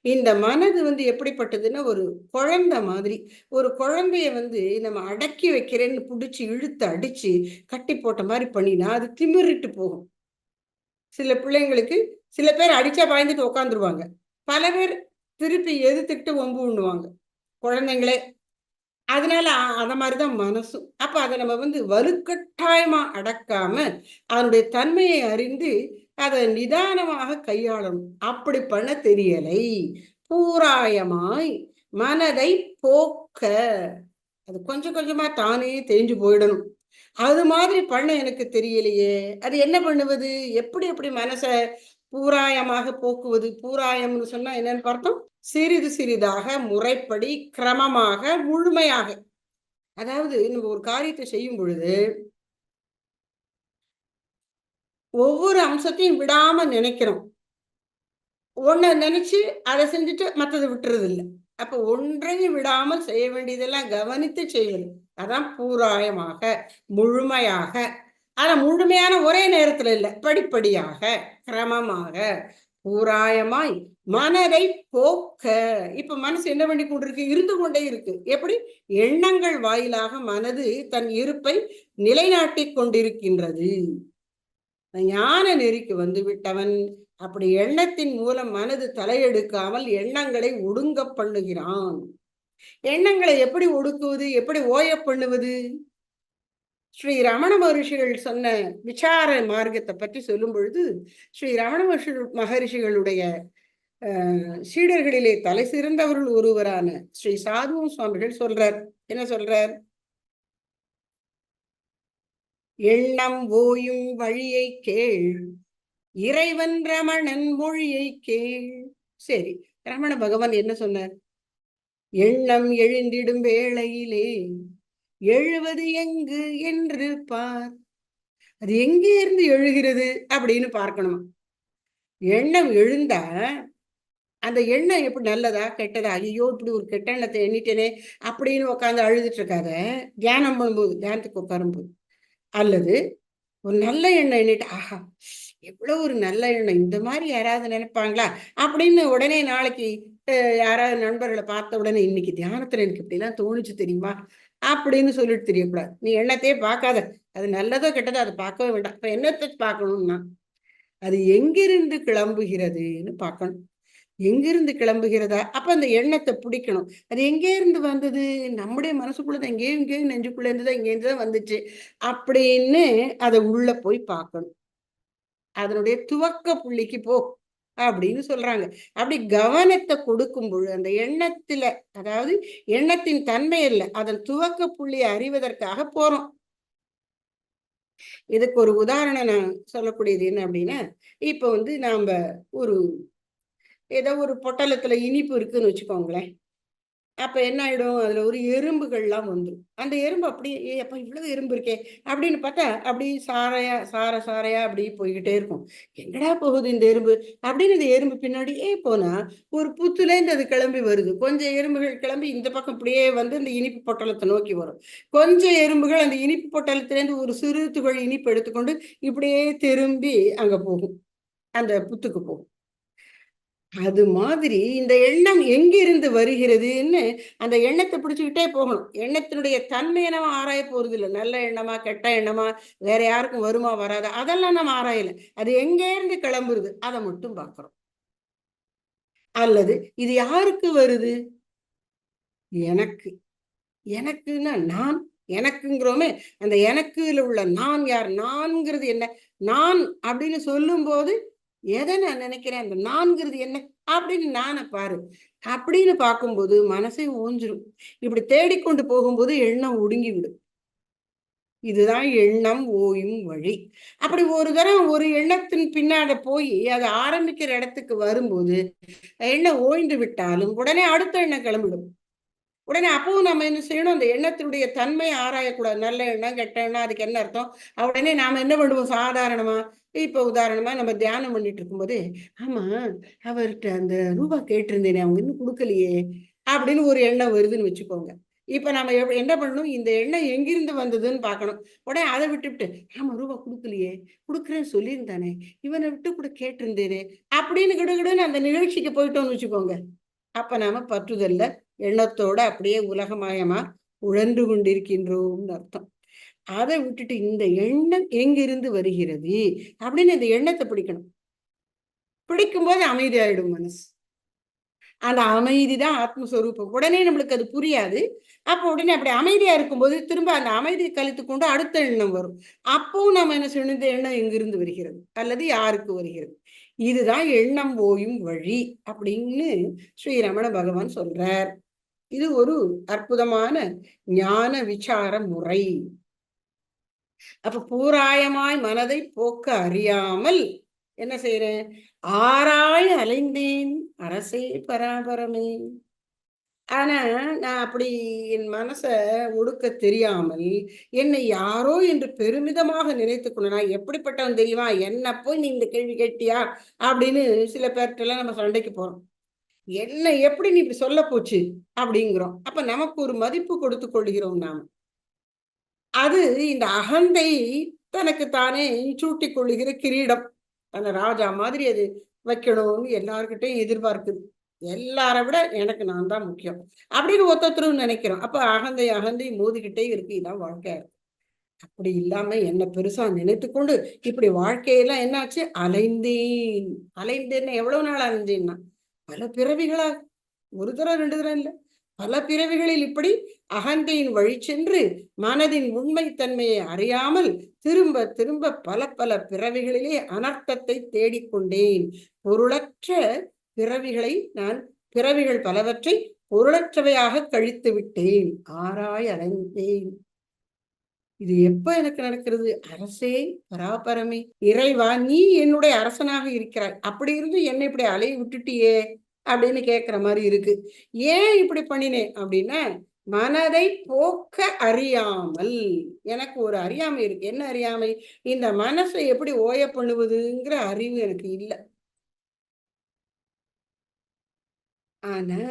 இந்த மனது எப்படிப்பட்டதுன்னா ஒரு குழந்தை மாதிரி. ஒரு குழந்தைய நம்ம அடக்கி வைக்கிறேன்னு பிடிச்சி இழுத்து அடிச்சு கட்டி போட்ட மாதிரி பண்ணினா அது திமிரிட்டு போகும். சில பிள்ளைங்களுக்கு சில பேர் அடிச்சா பாய்ந்துட்டு உட்காந்துருவாங்க, பல பேர் திருப்பி எதிர்த்துக்கிட்டு வம்பு பண்ணுவாங்க குழந்தைங்களே. அதனால அத மாதிரிதான் மனசும். அப்ப அதை நம்ம வலுக்கட்டாயமா அடக்காம அதனுடைய தன்மையை அறிந்து அதை நிதானமாக கையாளணும். அப்படி பண்ண தெரியலை. பூராயமாய் மனதை போக்க, அது கொஞ்சம் கொஞ்சமா தானே தெரிஞ்சு போயிடணும். அது மாதிரி பண்ண எனக்கு தெரியலையே, அது என்ன பண்ணுவது, எப்படி மனசை பூராயமாக போக்குவது? பூராயம்னு சொன்னா என்னன்னு பார்த்தோம், சிறிது சிறிதாக, முறைப்படி, கிரமமாக, முழுமையாக. அதாவது நம்ம ஒரு காரியத்தை செய்யும் பொழுது ஒவ்வொரு அம்சத்தையும் விடாம நினைக்கிறோம். ஒன்ன நினைச்சு அதை செஞ்சுட்டு மற்றதை விட்டுறது இல்லை. அப்ப ஒன்றையும் விடாமல் செய்ய வேண்டியதெல்லாம் கவனித்து செய்வது, அதான் பூராயமாக, முழுமையாக. ஆனா முழுமையான ஒரே நேரத்துல இல்லை, படிப்படியாக, கிரமமாக, பூராயமாய் மனதை போக்க. இப்ப மனசு என்ன பண்ணி கொண்டிருக்கு, இருந்து கொண்டே இருக்கு. எப்படி? எண்ணங்கள் வாயிலாக மனது தன் இருப்பை நிலைநாட்டி கொண்டிருக்கின்றது. ஞான நெறிக்கு விட்டவன் அப்படி எண்ணத்தின் மூலம் மனது தலையெடுக்காமல் எண்ணங்களை ஒடுங்க பண்ணுகிறான். எண்ணங்களை எப்படி ஒடுக்குவது, எப்படி ஓய பண்ணுவது? ஸ்ரீ ரமண மகரிஷிகள் சொன்ன விசார மார்க்கத்தை பற்றி சொல்லும் பொழுது, ஸ்ரீ ரமண மகரிஷிகளுடைய சீடர்களிலே தலை சிறந்தவர்கள் ஒருவரான ஸ்ரீ சாது சுவாமிகள் சொல்றார். என்ன சொல்றார்? எண்ணம் ஓயும் வழியை கேள், இறைவன் ரமணன் மொழியை கேள். சரி, ரமண பகவான் என்ன சொன்னார்? எண்ணம் எழுந்திடும் வேளையிலே எழுவது எங்கு என்று பார். அது எங்கே இருந்து எழுகிறது அப்படின்னு பார்க்கணுமா? எண்ணம் எழுந்தா அந்த எண்ணம் எப்படி நல்லதா கெட்டதா, ஐயோ இப்படி ஒரு கெட்ட எண்ணத்தை எண்ணிட்டேனே அப்படின்னு உட்காந்து அழுதுட்டு இருக்காத. தியானம் பண்ணும்போது, தியானத்துக்கு உட்காரும்போது, அல்லது ஒரு நல்ல எண்ணம் எண்ணிட்டு, ஆஹா எவ்வளவு ஒரு நல்ல எண்ணம், இந்த மாதிரி யாராவது நினைப்பாங்களா அப்படின்னு உடனே நாளைக்கு யாராவது நண்பர்களை பார்த்த உடனே, இன்னைக்கு தியானத்துல எனக்கு இப்படிலாம் தோணுச்சு தெரியுமா அப்படின்னு சொல்லிட்டு தெரியக்கூடாது. நீ எண்ணத்தையே பார்க்காத, அது நல்லதோ கெட்டதோ அதை பார்க்கவே வேண்டாம். இப்ப எண்ணத்தை பார்க்கணும்னா அது எங்கிருந்து கிளம்புகிறதுன்னு பார்க்கணும். எங்கிருந்து கிளம்புகிறதா? அப்ப அந்த எண்ணத்தை பிடிக்கணும். அது எங்கே இருந்து வந்தது? நம்முடைய மனசுக்குள்ளதான், எங்கேயும் நெஞ்சுக்குள்ள இருந்துதான், இங்க இருந்துதான் வந்துச்சு அப்படின்னு அதை உள்ள போய் பார்க்கணும். அதனுடைய துவக்க புள்ளிக்கு போ. அப்படின்னு சொல்றாங்க. அப்படி கவனத்தை கொடுக்கும் பொழுது அந்த எண்ணத்துல, அதாவது எண்ணத்தின் தன்மை இல்ல, அதன் துவக்க புள்ளியை அறிவதற்காக போறோம். இதுக்கு ஒரு உதாரணம் நான் சொல்லக்கூடியது என்ன அப்படின்னா, இப்ப நாம ஒரு ஏதோ ஒரு பொட்டலத்துல இனிப்பு இருக்குன்னு வச்சுக்கோங்களேன். அப்ப என்ன ஆயிடும், அதுல ஒரு எறும்புகள்லாம் வந்துரும். அந்த எறும்பு அப்படியே அப்பா இவ்வளவு எறும்பு இருக்கே அப்படின்னு பார்த்தா, அப்படியே சாரையா அப்படியே போய்கிட்டே இருக்கும். எங்கடா போகுது இந்த எறும்பு அப்படின்னு இந்த எறும்பு பின்னாடியே போனா, ஒரு புத்துலேருந்து அது கிளம்பி வருது. கொஞ்சம் எறும்புகள் கிளம்பி இந்த பக்கம் இப்படியே இந்த இனிப்பு பொட்டலத்தை நோக்கி வரும். கொஞ்சம் எறும்புகள் அந்த இனிப்பு பொட்டலத்திலேருந்து ஒரு சிறு துகள் இனிப்பு எடுத்துக்கொண்டு இப்படியே திரும்பி அங்க போகும், அந்த புத்துக்கு போகும். அது மாதிரி இந்த எண்ணம் எங்கிருந்து வருகிறதுன்னு அந்த எண்ணத்தை பிடிச்சுக்கிட்டே போகணும். எண்ணத்தினுடைய தன்மையை நம்ம ஆராய போறது இல்லை. நல்ல எண்ணமா கெட்ட எண்ணமா, வேற யாருக்கும் வருமா வராதா, அதெல்லாம் நம்ம ஆராயல. அது எங்க இருந்து கிளம்புறது அதை மட்டும் பார்க்கிறோம். அல்லது இது யாருக்கு வருது, எனக்கு, எனக்குன்னா நான், எனக்குங்கிறோமே, அந்த எனக்குல உள்ள நான் யார், நான்கிறது என்ன, நான் அப்படின்னு சொல்லும் போது எதை நான் நினைக்கிறேன், அந்த நான்கிறது என்ன அப்படின்னு நானை பாரு அப்படின்னு பார்க்கும்போது மனசே ஓஞ்சிரும். இப்படி தேடிக்கொண்டு போகும்போது எண்ணம் ஒடுங்கி விடும். இதுதான் எண்ணம் ஓயும் வழி. அப்படி ஒரு தரம் ஒரு எண்ணத்தின் பின்னாட போய் அதை ஆரம்பிக்கிற இடத்துக்கு வரும்போது எண்ணம் ஓய்ந்து விட்டாலும் உடனே அடுத்த எண்ணம் கிளம்பிடும். உடனே அப்பவும் நம்ம என்ன செய்யணும், அந்த எண்ணத்தினுடைய தன்மையை ஆராயக்கூடாது. நல்ல எண்ணம் கெட்ட எண்ணம் அதுக்கு என்ன அர்த்தம். உடனே நாம என்ன பண்ணுவோம், சாதாரணமா இப்ப உதாரணமா நம்ம தியானம் பண்ணிட்டு இருக்கும்போது, ஆமா அவர்கிட்ட அந்த ரூபா கேட்டிருந்தேனே அவங்க இன்னும் கொடுக்கலையே அப்படின்னு ஒரு எண்ணம் வருதுன்னு வச்சுக்கோங்க. இப்ப நம்ம என்ன பண்ணணும், இந்த எண்ணம் எங்கிருந்து வந்ததுன்னு பார்க்கணும். உடனே அதை விட்டுவிட்டு, ஆமா ரூபா கொடுக்கலையே, கொடுக்குறேன்னு சொல்லியிருந்தானே, இவனை விட்டு கூட கேட்டிருந்தேனே அப்படின்னு கிடுகிடுன்னு அந்த நிகழ்ச்சிக்கு போயிட்டோம்னு வச்சுக்கோங்க. அப்ப நாம பற்றுதல்ல எண்ணத்தோட அப்படியே உலகமயமா உழன்று கொண்டிருக்கின்றோம்னு அர்த்தம். அதை விட்டுட்டு இந்த எண்ணம் எங்கிருந்து வருகிறது அப்படின்னு இந்த எண்ணத்தை பிடிக்கணும். பிடிக்கும்போது அமைதியாயிடும் மனசு. அந்த அமைதிதான் ஆத்மஸ்வரூபம். உடனே நம்மளுக்கு அது புரியாது. அப்ப உடனே அப்படி அமைதியா இருக்கும்போது திரும்ப அந்த அமைதியை கழித்து கொண்டு அடுத்த எண்ணம் வரும். அப்பவும் நம்ம என்ன செய்யணும், இந்த எண்ணம் எங்கிருந்து வருகிறது அல்லது யாருக்கு வருகிறது, இதுதான் எண்ணம் ஓயும் வழி அப்படின்னு ஸ்ரீரமண பகவான் சொல்றார். இது ஒரு அற்புதமான ஞான விசார முறை. அப்ப பூராயமாய் மனதை போக்க அறியாமல் என்ன செய்யறேன், ஆராய் அலைந்தேன் அரசே பராபரமே. ஆனா நான் அப்படி என் மனசை ஒடுக்க தெரியாமல் என்னை யாரோ என்று பெருமிதமாக நினைத்துக்கணும். நான் எப்படிப்பட்டவன் தெரியுமா, என்ன போய் நீ இந்த கேள்வி கேட்டியா அப்படின்னு சில பேர்கிட்ட நம்ம சண்டைக்கு போறோம். என்ன எப்படி நீ இப்படி சொல்ல போச்சு அப்படிங்கிறோம். அப்ப நமக்கு ஒரு மதிப்பு கொடுத்து கொள்கிறோம் நாம. அது இந்த அகந்தை தனக்கு தானே சூட்டி கொள்ளுகிற கிரீடம். அந்த ராஜா மாதிரி அது வைக்கணும்னு எல்லார்கிட்டையும் எதிர்பார்க்குது. எல்லாரை விட எனக்கு நான் தான் முக்கியம் அப்படின்னு ஒருத்தரும் நினைக்கிறோம். அப்ப அகந்தை அகந்தை மோதிக்கிட்டே இருக்கு. இதான் வாழ்க்கை. அப்படி இல்லாம என்ன பெருசா நினைத்து கொண்டு இப்படி வாழ்க்கையெல்லாம் என்னாச்சு, அலைந்தேன். அலைந்தேன்னு எவ்வளவு நாள் அலைஞ்சேன்னா பல பிறவிகளா, ஒரு தரம் ரெண்டு தரம் இல்லை, பல பிறவிகளில் இப்படி அகந்தையின் வழி சென்று மனதின் உண்மை தன்மையை அறியாமல் திரும்ப திரும்ப பல பல பிறவிகளிலே அனர்த்தத்தை தேடிக்கொண்டேன். பொருளற்ற பிறவிகளை நான், பிறவிகள் பலவற்றை பொருளற்றவையாக கழித்து விட்டேன். ஆராய் அலைந்தேன். இது எப்ப எனக்கு நடக்கிறது, அரசே பராபரமே, இறைவா நீ என்னுடைய அரசனாக இருக்கிறாய், அப்படி இருந்து என்னை இப்படி அலைய விட்டுட்டியே அப்படின்னு கேட்கிற மாதிரி இருக்கு. ஏன் இப்படி பண்ணினேன் அப்படின்னா, மனதை போக்க அறியாமல். எனக்கு ஒரு அறியாமை இருக்கு. என்ன அறியாமை, இந்த மனசை எப்படி ஓய பண்ணுவதுங்கிற அறிவு எனக்கு இல்லை. ஆனா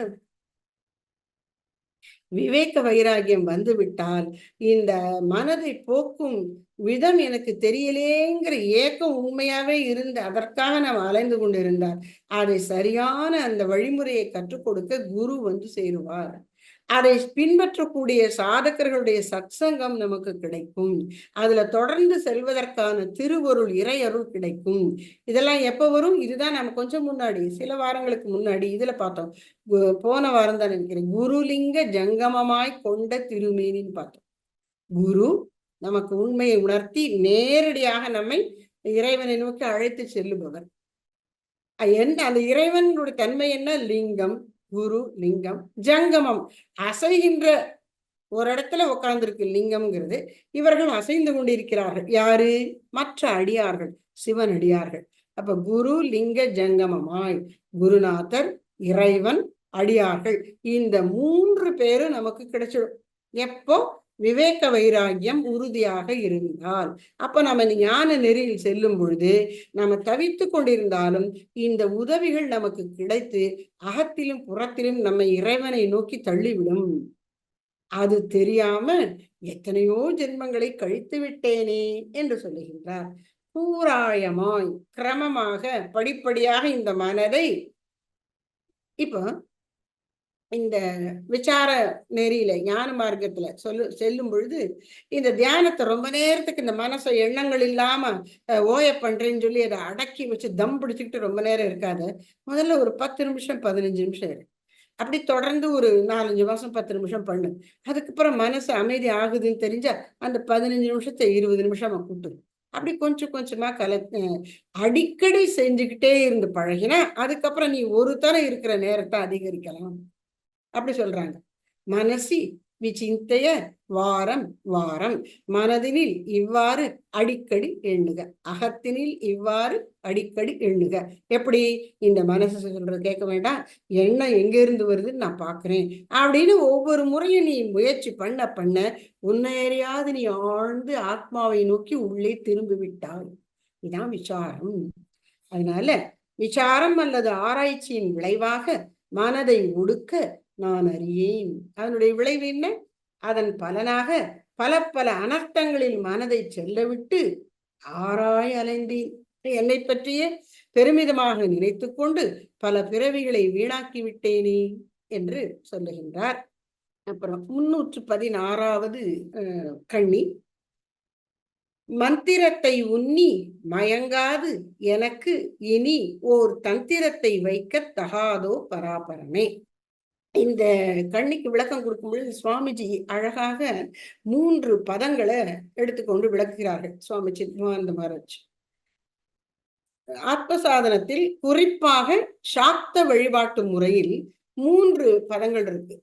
விவேக வைராகியம் வந்துவிட்டால் இந்த மனதை போக்கும் விதம் எனக்கு தெரியலேங்கிற ஏக்கம் உண்மையாவே இருந்து அதற்காக நாம் அலைந்து கொண்டிருந்தார், அதை சரியான அந்த வழிமுறையை கற்றுக் கொடுக்க குரு சேருவார். அதை பின்பற்றக்கூடிய சாதகர்களுடைய சத்சங்கம் நமக்கு கிடைக்கும். அதுல தொடர்ந்து செல்வதற்கான திருவருள் இறையருள் கிடைக்கும். இதெல்லாம் எப்ப வரும், இதுதான் நம்ம கொஞ்சம் முன்னாடி சில வாரங்களுக்கு முன்னாடி இதுல பார்த்தோம். போன வாரம் தான் நினைக்கிறேன், குருலிங்க ஜங்கமமாய் கொண்ட திருமேனின்னு பார்த்தோம். குரு நமக்கு உண்மையை உணர்த்தி நேரடியாக நம்மை இறைவனை நோக்கி அழைத்து செல்லுபவர். என்ன அந்த இறைவனுடைய தன்மை என்ன? லிங்கம், குரு லிங்கம், ஜங்கமம். அசைகின்ற ஒரு இடத்துல உட்கார்ந்துருக்கு லிங்கம்ங்கிறது. இவர்கள் அசைந்து கொண்டிருக்கிறார்கள். யாரு? மற்ற அடியார்கள், சிவன் அடியார்கள். அப்ப குரு லிங்க ஜங்கமமாய் குருநாதர், இறைவன், அடியார்கள், இந்த 3 பேரும் நமக்கு கிடைச்சிடும். எப்போ? விவேக வைராகியம் உறுதியாக இருந்தால். அப்ப நம்ம ஞான நெறியில் செல்லும் பொழுது நம்ம தவித்து கொண்டிருந்தாலும் இந்த உதவிகள் நமக்கு கிடைத்து அகத்திலும் புறத்திலும் நம்ம இறைவனை நோக்கி தள்ளிவிடும். அது தெரியாம எத்தனையோ ஜென்மங்களை கழித்து விட்டேனே என்று சொல்லுகின்றார். பூராயமாய் கிரமமாக படிப்படியாக இந்த மனதை இப்போ இந்த விசார நெறியில ஞான மார்க்கத்துல செல்லும் பொழுது இந்த தியானத்தை ரொம்ப நேரத்துக்கு இந்த மனசை எண்ணங்கள் இல்லாம ஓய பண்றேன்னு சொல்லி அதை அடக்கி வச்சு தம் பிடிச்சுக்கிட்டு ரொம்ப நேரம் இருக்காது. முதல்ல ஒரு 10 நிமிஷம் 15 நிமிஷம் இருக்கு. அப்படி தொடர்ந்து ஒரு 4-5 மாசம் 10 நிமிஷம் பண்ணு. அதுக்கப்புறம் மனசு அமைதி ஆகுதுன்னு தெரிஞ்சா அந்த 15 நிமிஷத்தை 20 நிமிஷமா கூட்டு. அப்படி கொஞ்சம் கொஞ்சமா அடிக்கடி செஞ்சுக்கிட்டே இருந்து பழகினா அதுக்கப்புறம் நீ ஒரு தரம் இருக்கிற நேரத்தை அதிகரிக்கலாம். அப்படி சொல்றாங்க. மனசி விசிந்தைய வாரம் வாரம், மனதினில் இவ்வாறு அடிக்கடி எண்ணுக, அகத்தினில் இவ்வாறு அடிக்கடி எண்ணுக. எப்படி? இந்த மனசு சொல்றது கேட்க வேண்டாம், எண்ணம் எங்க இருந்து வருதுன்னு நான் பாக்குறேன் அப்படின்னு ஒவ்வொரு முறையும் நீ முயற்சி பண்ண பண்ண உன்னை அறியாது நீ ஆழ்ந்து ஆத்மாவை நோக்கி உள்ளே திரும்பி விட்டாய். இதான் விசாரம். அதனால விசாரம் அல்லது ஆராய்ச்சியின் விளைவாக மனதை ஒடுக்க நான் அறியேன். அதனுடைய விளைவு என்ன? அதன் பலனாக பல பல அனர்த்தங்களில் மனதை செல்ல விட்டு ஆராய் அலைந்தேன். என்னை பற்றியே பெருமிதமாக நினைத்து கொண்டு பல பிறவிகளை வீணாக்கி விட்டேனே என்று சொல்லுகின்றார். அப்புறம் 316வது கண்ணி. மந்திரத்தை உண்ணி மயங்காது எனக்கு இனி ஓர் தந்திரத்தை வைக்க தகாதோ பராபரமே. இந்த கண்ணிக்கு விளக்கம் கொடுக்கும் பொழுது சுவாமிஜி அழகாக 3 பதங்களை எடுத்துக்கொண்டு விளக்குகிறார்கள். சுவாமி சித்மானந்த மகாராஜ் ஆத்ம சாதனத்தில் குறிப்பாக சாக்த வழிபாட்டு முறையில் 3 பதங்கள் இருக்கு.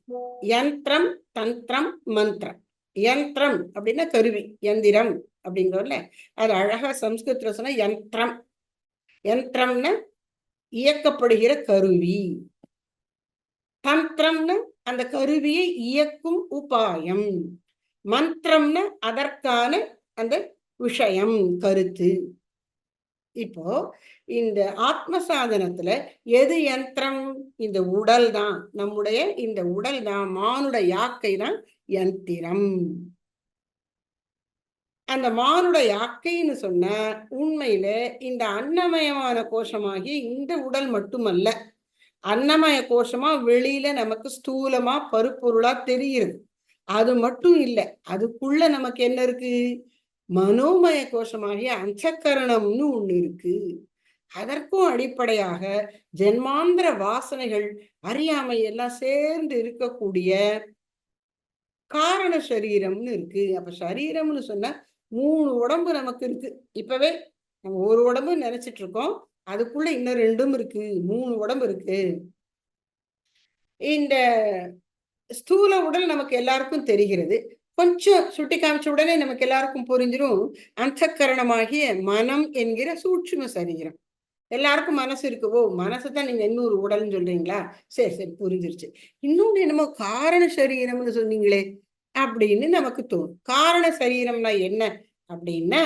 யந்திரம், தந்திரம், மந்திரம். யந்திரம் அப்படின்னா கருவி, யந்திரம் அப்படிங்கிறதுல அது அழகா சம்ஸ்கிருத்துல சொன்னா யந்திரம். யந்திரம்னா இயக்கப்படுகிற கருவி. தந்திரம்னு அந்த கருவியை இயக்கும் உபாயம். மந்திரம்னு அதற்கான அந்த விஷயம், கருத்து. இப்போ இந்த ஆத்ம சாதனத்துல எது யந்திரம்? இந்த உடல் தான். நம்முடைய இந்த உடல் தான், மானுட யாக்கை தான் யந்திரம். அந்த மானுட யாக்கைன்னு சொன்ன உண்மையில இந்த அன்னமயமான கோஷமாகி இந்த உடல் மட்டுமல்ல, அன்னமய கோஷமா வெளியில நமக்கு ஸ்தூலமா பருப்பொருளா தெரியுது. அது மட்டும் இல்லை, அதுக்குள்ள நமக்கு என்ன இருக்கு? மனோமய கோஷமாகிய அந்தக்கரணம்னு ஒண்ணு இருக்கு. அதற்கும் அடிப்படையாக ஜென்மாந்திர வாசனைகள், அறியாமை எல்லாம் சேர்ந்து இருக்கக்கூடிய காரண சரீரம்னு இருக்கு. அப்ப சரீரம்னு சொன்னா 3 உடம்பு நமக்கு இருக்கு. இப்பவே நம்ம ஒரு உடம்பு நினைச்சிட்டு இருக்கோம், அதுக்குள்ள இன்னும் 2ம் இருக்கு, 3 உடம்பு இருக்கு. இந்த ஸ்தூல உடல் நமக்கு எல்லாருக்கும் தெரிகிறது. கொஞ்சம் சுட்டி காமிச்ச உடனே நமக்கு எல்லாருக்கும் புரிஞ்சிடும். அந்தக்கரணமாகிய மனம் என்கிற சூட்சும சரீரம். எல்லாருக்கும் மனசு இருக்கு. ஓ, மனசு தான் நீங்க இன்னொரு உடல்னு சொல்றீங்களா? சரி சரி, புரிஞ்சிருச்சு. இன்னொன்னு என்னமோ காரண சரீரம்னு சொன்னீங்களே அப்படின்னு நமக்கு தோணும். காரண சரீரம்னா என்ன அப்படின்னா,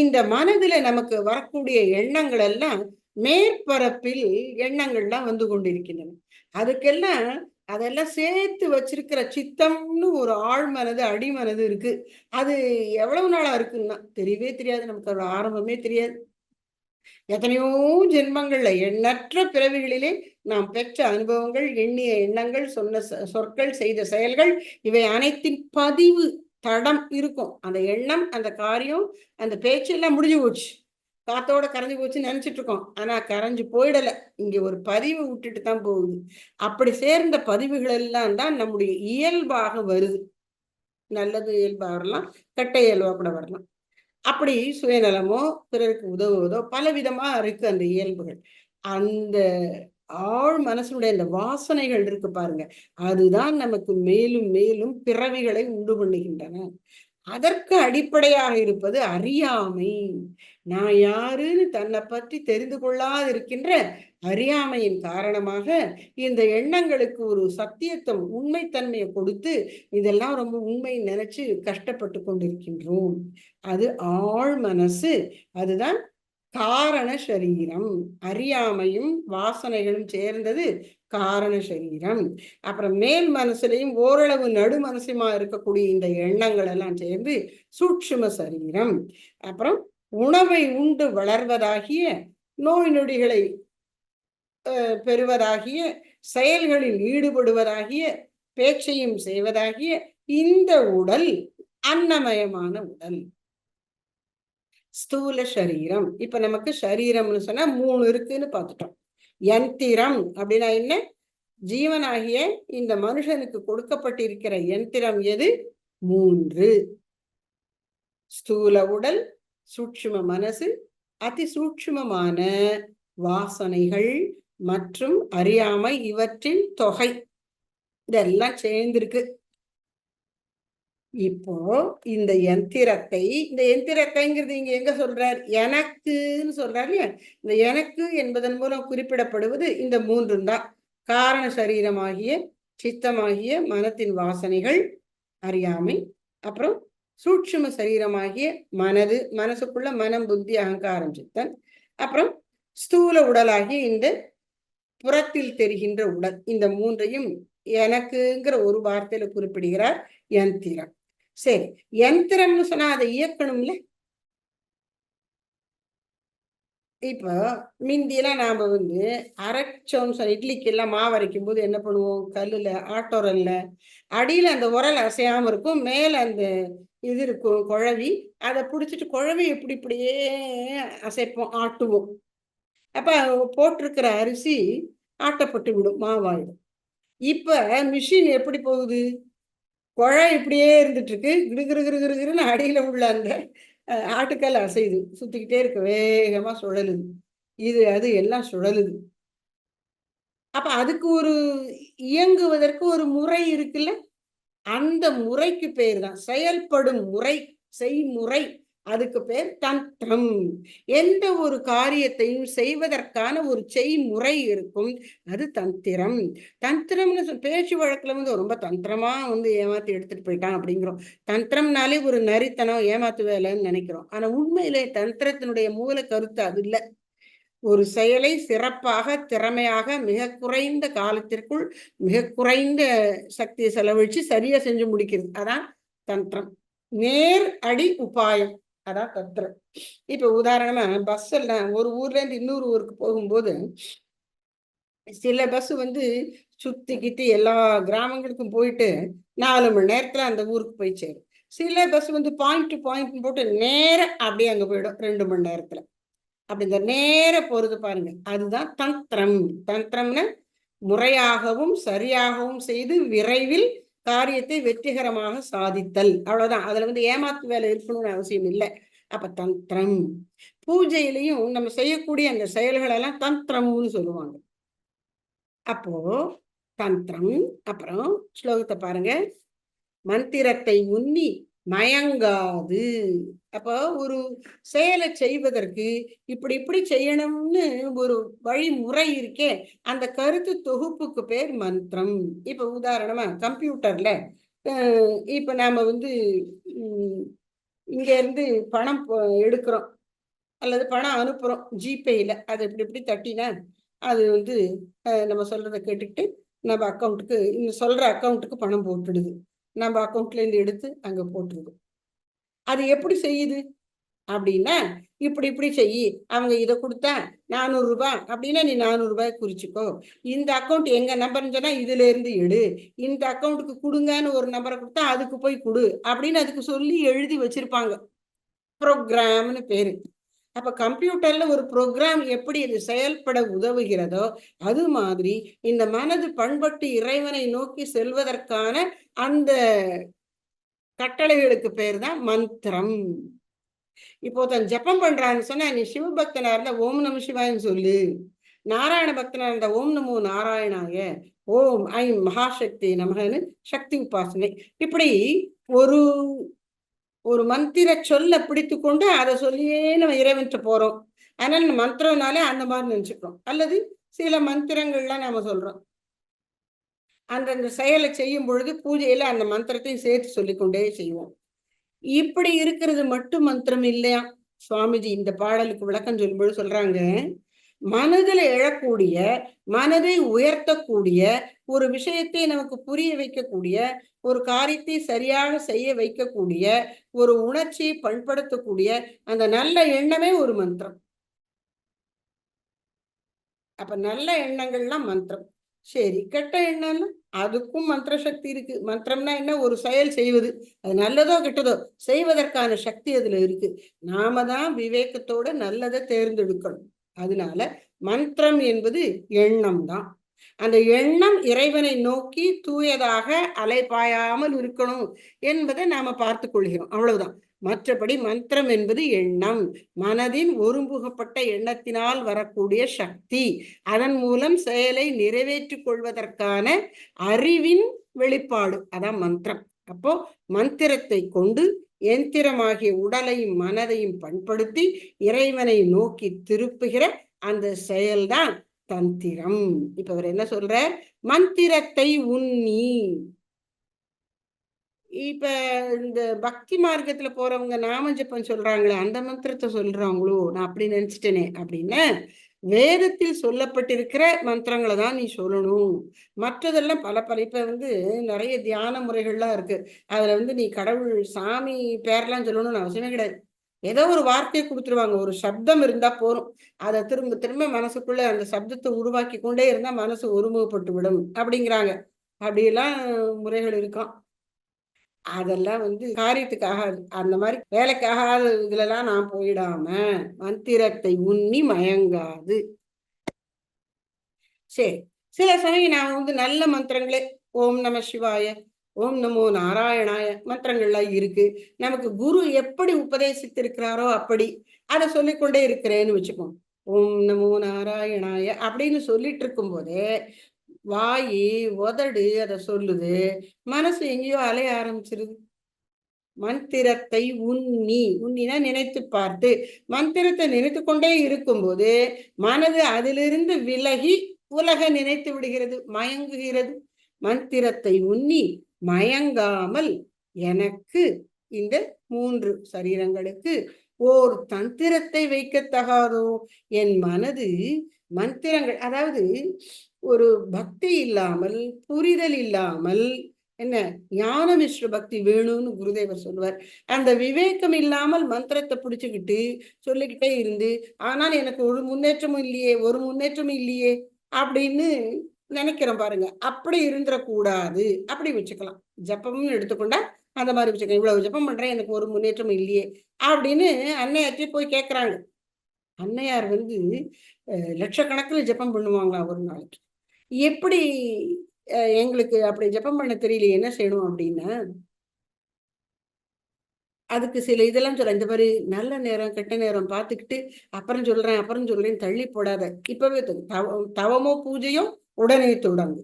இந்த மனதுல நமக்கு வரக்கூடிய எண்ணங்கள் எல்லாம் மேற்பரப்பில் எண்ணங்கள்லாம் வந்து கொண்டிருக்கின்றன. அதுக்கெல்லாம் அதெல்லாம் சேர்த்து வச்சிருக்கிற சித்தம்னு ஒரு ஆழ்மனது, அடிமனது இருக்கு. அது எவ்வளவு நாளா இருக்குன்னா தெரியவே தெரியாது. நமக்கு அதோட ஆரம்பமே தெரியாது. எத்தனையோ ஜென்மங்கள்ல, எண்ணற்ற பிறவிகளிலே நாம் பெற்ற அனுபவங்கள், எண்ணிய எண்ணங்கள், சொன்ன சொற்கள், செய்த செயல்கள், இவை அனைத்தின் பதிவு தடம் இருக்கும். அந்த எண்ணம், அந்த காரியம், அந்த பேச்சு எல்லாம் முடிஞ்சு போச்சு, காத்தோட கரைஞ்சு போச்சுன்னு நினைச்சிட்டு இருக்கோம். ஆனா கரைஞ்சு போயிடல, இங்க ஒரு பதிவு விட்டுட்டு தான் போகுது. அப்படி சேர்ந்த பதிவுகள் எல்லாம் தான் நம்முடைய இயல்பாக வருது. நல்லது இயல்பா வரலாம், கெட்ட இயல்பா கூட வரலாம். அப்படி சுயநலமோ பிறருக்கு உதவுவதோ பல விதமா இருக்கு அந்த இயல்புகள். அந்த ஆழ் மனசுடைய அந்த வாசனைகள் இருக்கு பாருங்க, அதுதான் நமக்கு மேலும் மேலும் பிறவிகளை உண்டு பண்ணுகின்றன. அதற்கு அடிப்படையாக இருப்பது அறியாமை. நான் யாருன்னு தன்னை பற்றி தெரிந்து கொள்ளாது இருக்கின்ற அறியாமையின் காரணமாக இந்த எண்ணங்களுக்கு ஒரு சத்தியத்துவம், உண்மைத்தன்மையை கொடுத்து இதெல்லாம் ரொம்ப உண்மை நினைச்சு கஷ்டப்பட்டு கொண்டிருக்கின்றோம். அது ஆழ் மனசு, அதுதான் காரண சரீரம். அறியாமையும் வாசனைகளும் சேர்ந்தது காரண சரீரம். அப்புறம் மேல் மனசுலையும் ஓரளவு நடு மனசுமா இருக்கக்கூடிய இந்த எண்ணங்கள் எல்லாம் சேர்ந்து சூட்சும சரீரம். அப்புறம் உணவை உண்டு வளர்வதாகிய, நோய் நொடிகளை பெறுவதாகிய, செயல்களில் ஈடுபடுவதாகிய, பேச்சையும் செய்வதாகிய இந்த உடல் அன்னமயமான உடல், ஸ்தூல சரீரம். இப்ப நமக்கு சரீரம்னு சொன்னா 3 இருக்குன்னு பார்த்துட்டோம். யந்திரம் அப்படின்னா என்ன? ஜீவனாகிய இந்த மனுஷனுக்கு கொடுக்கப்பட்டிருக்கிற யந்திரம் எது? 3. ஸ்தூல உடல், சூட்சும மனசு, அதி சூட்சுமமான வாசனைகள் மற்றும் அறியாமை, இவற்றின் தொகை. இதெல்லாம் சேர்ந்திருக்கு. இப்போ இந்த எந்திரத்தைங்கிறது இங்க எங்க சொல்றார்? எனக்குன்னு சொல்றாரு இல்லையா? இந்த எனக்கு என்பதன் மூலம் குறிப்பிடப்படுவது இந்த 3 தான். காரண சரீரமாகிய, சித்தமாகிய மனத்தின் வாசனைகள், அறியாமை, அப்புறம் சூட்சும சரீரமாகிய மனது, மனசுக்குள்ள மனம், புத்தி, அகங்காரம், சித்தன், அப்புறம் ஸ்தூல உடலாகிய இந்த புறத்தில் தெரிகின்ற உடல். இந்த 3ஐயும் எனக்குங்கிற ஒரு வார்த்தையில குறிப்பிடுகிறார் யந்திரம். சரி, யந்திரம்னு சொன்னா அதை இயக்கணும்ல. இப்போ மிந்தியெல்லாம் நாம அரைச்சோம்னு சொன்ன இட்லிக்கு எல்லாம் மாவு அரைக்கும் போது என்ன பண்ணுவோம்? கல்லுல, ஆட்டோரல்ல அடியில அந்த உரல் அசையாம இருக்கும், மேல அந்த இது இருக்கும் குழவி. அதை பிடிச்சிட்டு குழவி இப்படியே அசைப்போம், ஆட்டுவோம். அப்ப போட்டிருக்கிற அரிசி ஆட்டப்பட்டு விடும், மாவாயிடும். இப்ப மிஷின் எப்படி போகுது? குழை இப்படியே இருந்துட்டு இருக்கு, கிருகிருன்னு அடியில உள்ள அந்த ஆட்டுக்கல் அசையுது, சுத்திக்கிட்டே இருக்கு, வேகமா சுழலுது, இது அது எல்லாம் சுழலுது. அப்ப அதுக்கு ஒரு இயங்குவதற்கு ஒரு முறை இருக்குல்ல, அந்த முறைக்கு பேர் தான் செயல்படும் முறை, செய்முறை. அதுக்கு பேர் தந்திரம். எந்த ஒரு காரியத்தையும் செய்வதற்கான ஒரு செய்முறை இருக்கும், அது தந்திரம். தந்திரம்னு பேச்சு வழக்குல ரொம்ப தந்திரமா ஏமாத்தி எடுத்துட்டு போயிட்டான் அப்படிங்கிறோம். தந்திரம்னாலே ஒரு நரித்தனம், ஏமாத்து வேலைன்னு நினைக்கிறோம். ஆனா உண்மையிலே தந்திரத்தினுடைய மூல கருத்து அது இல்லை. ஒரு செயலை சிறப்பாக, திறமையாக, மிக குறைந்த காலத்திற்குள் மிக குறைந்த சக்தியை செலவழிச்சு சரியா செஞ்சு முடிக்கிறது, அதான் தந்திரம். நேர் அடி உபாயம், அதான் தந்திரம். இப்ப உதாரணமா பஸ்ல ஒரு ஊர்ல இருந்து இன்னொரு ஊருக்கு போகும்போது சில பஸ் சுத்திக்கிட்டு எல்லா கிராமங்களுக்கும் போயிட்டு 4 மணி நேரத்துல அந்த ஊருக்கு போய் சேரும். சில பஸ் பாயிண்ட் டு பாயிண்ட் போட்டு நேர அப்படியே அங்க போயிடும் 2 மணி நேரத்துல. அப்படி இந்த நேர போறது பாருங்க, அதுதான் தந்திரம். தந்திரம்னா முறையாகவும் சரியாகவும் செய்து விரைவில் காரியத்தை வெற்றிகரமாக சாதித்தல், அவ்வளவுதான். அதுல ஏமாத்து வேலை இருக்கணும்னு அவசியம் இல்லை. அப்ப தந்திரம். பூஜையிலையும் நம்ம செய்யக்கூடிய அந்த செயல்கள் எல்லாம் தந்திரம்னு சொல்லுவாங்க. அப்போ தந்திரம். அப்புறம் ஸ்லோகத்தை பாருங்க, மந்திரத்தை உன்னி மயங்காது. அப்போ ஒரு செயலை செய்வதற்கு இப்படி செய்யணும்னு ஒரு வழிமுறை இருக்கே, அந்த கருத்து தொகுப்புக்கு பேர் மந்திரம். இப்ப உதாரணமா கம்ப்யூட்டர்ல இப்ப நாம இங்க இருந்து பணம் எடுக்கிறோம் அல்லது பணம் அனுப்புறோம் ஜிபேல, அது இப்படி தட்டினா அது நம்ம சொல்றதை கேட்டுக்கிட்டு நம்ம அக்கௌண்ட்டுக்கு, சொல்ற அக்கௌண்ட்டுக்கு பணம் போட்டுடுது. நம்ம அக்கௌண்ட்ல இருந்து எடுத்து அங்க போட்டுருது. அது எப்படி செய்யுது அப்படின்னா, இப்படி செய்யி, அவங்க இதை கொடுத்தா 400 ரூபாய் அப்படின்னா நீ 400 ரூபாய் குறிச்சுக்கோ, இந்த அக்கௌண்ட் எங்க நம்பர்னு சொன்னா இதுல இருந்து எடு, இந்த அக்கௌண்ட்டுக்கு கொடுங்கன்னு ஒரு நம்பரை கொடுத்தா அதுக்கு போய் கொடு அப்படின்னு அதுக்கு சொல்லி எழுதி வச்சிருப்பாங்க. ப்ரோக்ராம்னு பேரு. அப்ப கம்ப்யூட்டர்ல ஒரு ப்ரோக்ராம் எப்படி இது செயல்பட உதவுகிறதோ அது மாதிரி இந்த மனது பண்பட்டு இறைவனை நோக்கி செல்வதற்கான அந்த கட்டளைகளுக்கு பேர் தான் மந்திரம். இப்போ தன் ஜப்பம் பண்றான்னு சொன்னா, நீ சிவபக்தனா இருந்தா ஓம் நம சிவாயன்னு சொல்லு, நாராயண பக்தனா இருந்த ஓம் நமோ நாராயணாய, ஓம் ஐம் மகாசக்தி நமகன்னு சக்தி உபாசனை. இப்படி ஒரு ஒரு மந்திர சொல்ல பிடித்து கொண்டு அதை சொல்லியே நம்ம இறைவன்ட்டு போறோம். அதனால மந்திரம்னாலே அந்த மாதிரி நினைச்சுக்கிறோம். அல்லது சில மந்திரங்கள்லாம் நாம சொல்றோம். அந்தந்த செயலை செய்யும் பொழுது பூஜையில அந்த மந்திரத்தையும் சேர்த்து சொல்லிக்கொண்டே செய்வோம். இப்படி இருக்கிறது மட்டும் மந்திரம் இல்லையா? சுவாமிஜி இந்த பாடலுக்கு விளக்கம் சொல்லும்போது சொல்றாங்க, மனதில் எழக்கூடிய, மனதை உயர்த்தக்கூடிய, ஒரு விஷயத்தை நமக்கு புரிய வைக்கக்கூடிய, ஒரு காரியத்தை சரியாக செய்ய வைக்கக்கூடிய, ஒரு உணர்ச்சியை பண்படுத்தக்கூடிய அந்த நல்ல எண்ணமே ஒரு மந்திரம். அப்ப நல்ல எண்ணங்கள்லாம் மந்திரம். சரி, கெட்ட எண்ணம்னா அதுக்கும் மந்திர சக்தி இருக்கு. மந்திரம்னா என்ன? ஒரு செயல் செய்வது, அது நல்லதோ கெட்டதோ செய்வதற்கான சக்தி அதுல இருக்கு. நாம தான் விவேகத்தோட நல்லதை தேர்ந்தெடுக்கணும். அதனால மந்திரம் என்பது எண்ணம் தான். அந்த எண்ணம் இறைவனை நோக்கி தூயதாக அலைபாயாமல் இருக்கணும் என்பதை நாம பார்த்து கொள்கிறோம். அவ்வளவுதான். மற்றபடி மந்திரம் என்பது எண்ணம், மனதின் ஒருமுகப்பட்ட எண்ணத்தினால் வரக்கூடிய சக்தி. அதன் மூலம் செயலை நிறைவேற்றிக் கொள்வதற்கான அறிவின் வெளிப்பாடு, அதான் மந்திரம். அப்போ மந்திரத்தை கொண்டு எந்திரமாகிய உடலையும் மனதையும் பண்படுத்தி இறைவனை நோக்கி திருப்புகிற அந்த செயல்தான் தந்திரம். இப்ப அவர் என்ன சொல்ற? மந்திரத்தை உன்னி. இப்ப இந்த பக்தி மார்க்கத்துல போறவங்க நாம ஜெபம் சொல்றாங்களே, அந்த மந்திரத்தை சொல்றாங்களோ, நான் அப்படி நினைச்சிட்டேனே அப்படின்னு, வேதத்தில் சொல்லப்பட்டிருக்கிற மந்திரங்களை தான் நீ சொல்லணும். மற்றதெல்லாம் பல பல இப்ப நிறைய தியான முறைகள்லாம் இருக்கு. அதுல நீ கடவுள் சாமி பேர்லாம் சொல்லணும்னு அவசியமே கிடையாது. ஏதோ ஒரு வார்த்தையை கொடுத்துருவாங்க, ஒரு சப்தம் இருந்தா போறோம். அதை திரும்ப திரும்ப மனசுக்குள்ள அந்த சப்தத்தை உருவாக்கி கொண்டே இருந்தா மனசு ஒருமுகப்பட்டு விடும் அப்படிங்கிறாங்க. அப்படியெல்லாம் முறைகள் இருக்கான். அதெல்லாம் காரியத்துக்காக, அந்த மாதிரி வேலைக்காக இதுலலாம் நான் போயிடாம மந்திரத்தை உண்ணி மயங்காது. சரி, சில சமயம் நான் நல்ல மந்திரங்களே, ஓம் நம சிவாய, ஓம் நமோ நாராயணாய மந்திரங்கள்லாம் இருக்கு. நமக்கு குரு எப்படி உபதேசித்திருக்கிறாரோ அப்படி அதை சொல்லிக்கொண்டே இருக்கிறேன்னு வச்சுக்கோம். ஓம் நமோ நாராயணாய அப்படின்னு சொல்லிட்டு இருக்கும் போதே வாயி உதடு அதை சொல்லுது, மனசு எங்கேயோ அலைய ஆரம்பிச்சிருது. மந்திரத்தை உன்னினா நினைத்து பார்த்து, மந்திரத்தை நினைத்து கொண்டே இருக்கும்போது மனது அதிலிருந்து விலகி உலக நினைத்து விடுகிறது, மயங்குகிறது. மந்திரத்தை உன்னி மயங்காமல் எனக்கு இந்த 3 சரீரங்களுக்கு ஓர் தந்திரத்தை வைக்கத்தகாதோ? என் மனது மந்திரங்கள், அதாவது ஒரு பக்தி இல்லாமல், புரிதல் இல்லாமல், என்ன ஞான மிஸ்ர பக்தி வேணும்னு குருதேவர் சொல்லுவார். அந்த விவேகம் இல்லாமல் மந்திரத்தை பிடிச்சுக்கிட்டு சொல்லிக்கிட்டே இருந்து, ஆனால் எனக்கு ஒரு முன்னேற்றமும் இல்லையே அப்படின்னு நினைக்கிறோம் பாருங்க. அப்படி இருந்துடக்கூடாது. அப்படி வச்சுக்கலாம். ஜப்பம்னு எடுத்துக்கொண்டா அந்த மாதிரி வச்சுக்கலாம். இவ்வளவு ஜப்பம் பண்றேன், எனக்கு ஒரு முன்னேற்றமும் இல்லையே அப்படின்னு அன்னையாற்றி போய் கேட்கிறாங்க. அன்னையார் லட்சக்கணக்கில் ஜப்பம் பண்ணுவாங்களா ஒரு நாளைக்கு. எப்படி எங்களுக்கு அப்படி ஜப்பம் பண்ண தெரியல, என்ன செய்யணும் அப்படின்னா, அதுக்கு சில இதெல்லாம் சொல்ல. இந்த மாதிரி நல்ல நேரம் கெட்ட நேரம் பார்த்துக்கிட்டு அப்புறம் சொல்றேன் தள்ளி போடாத. இப்பவே தவமோ பூஜையோ உடனே தொடங்கு.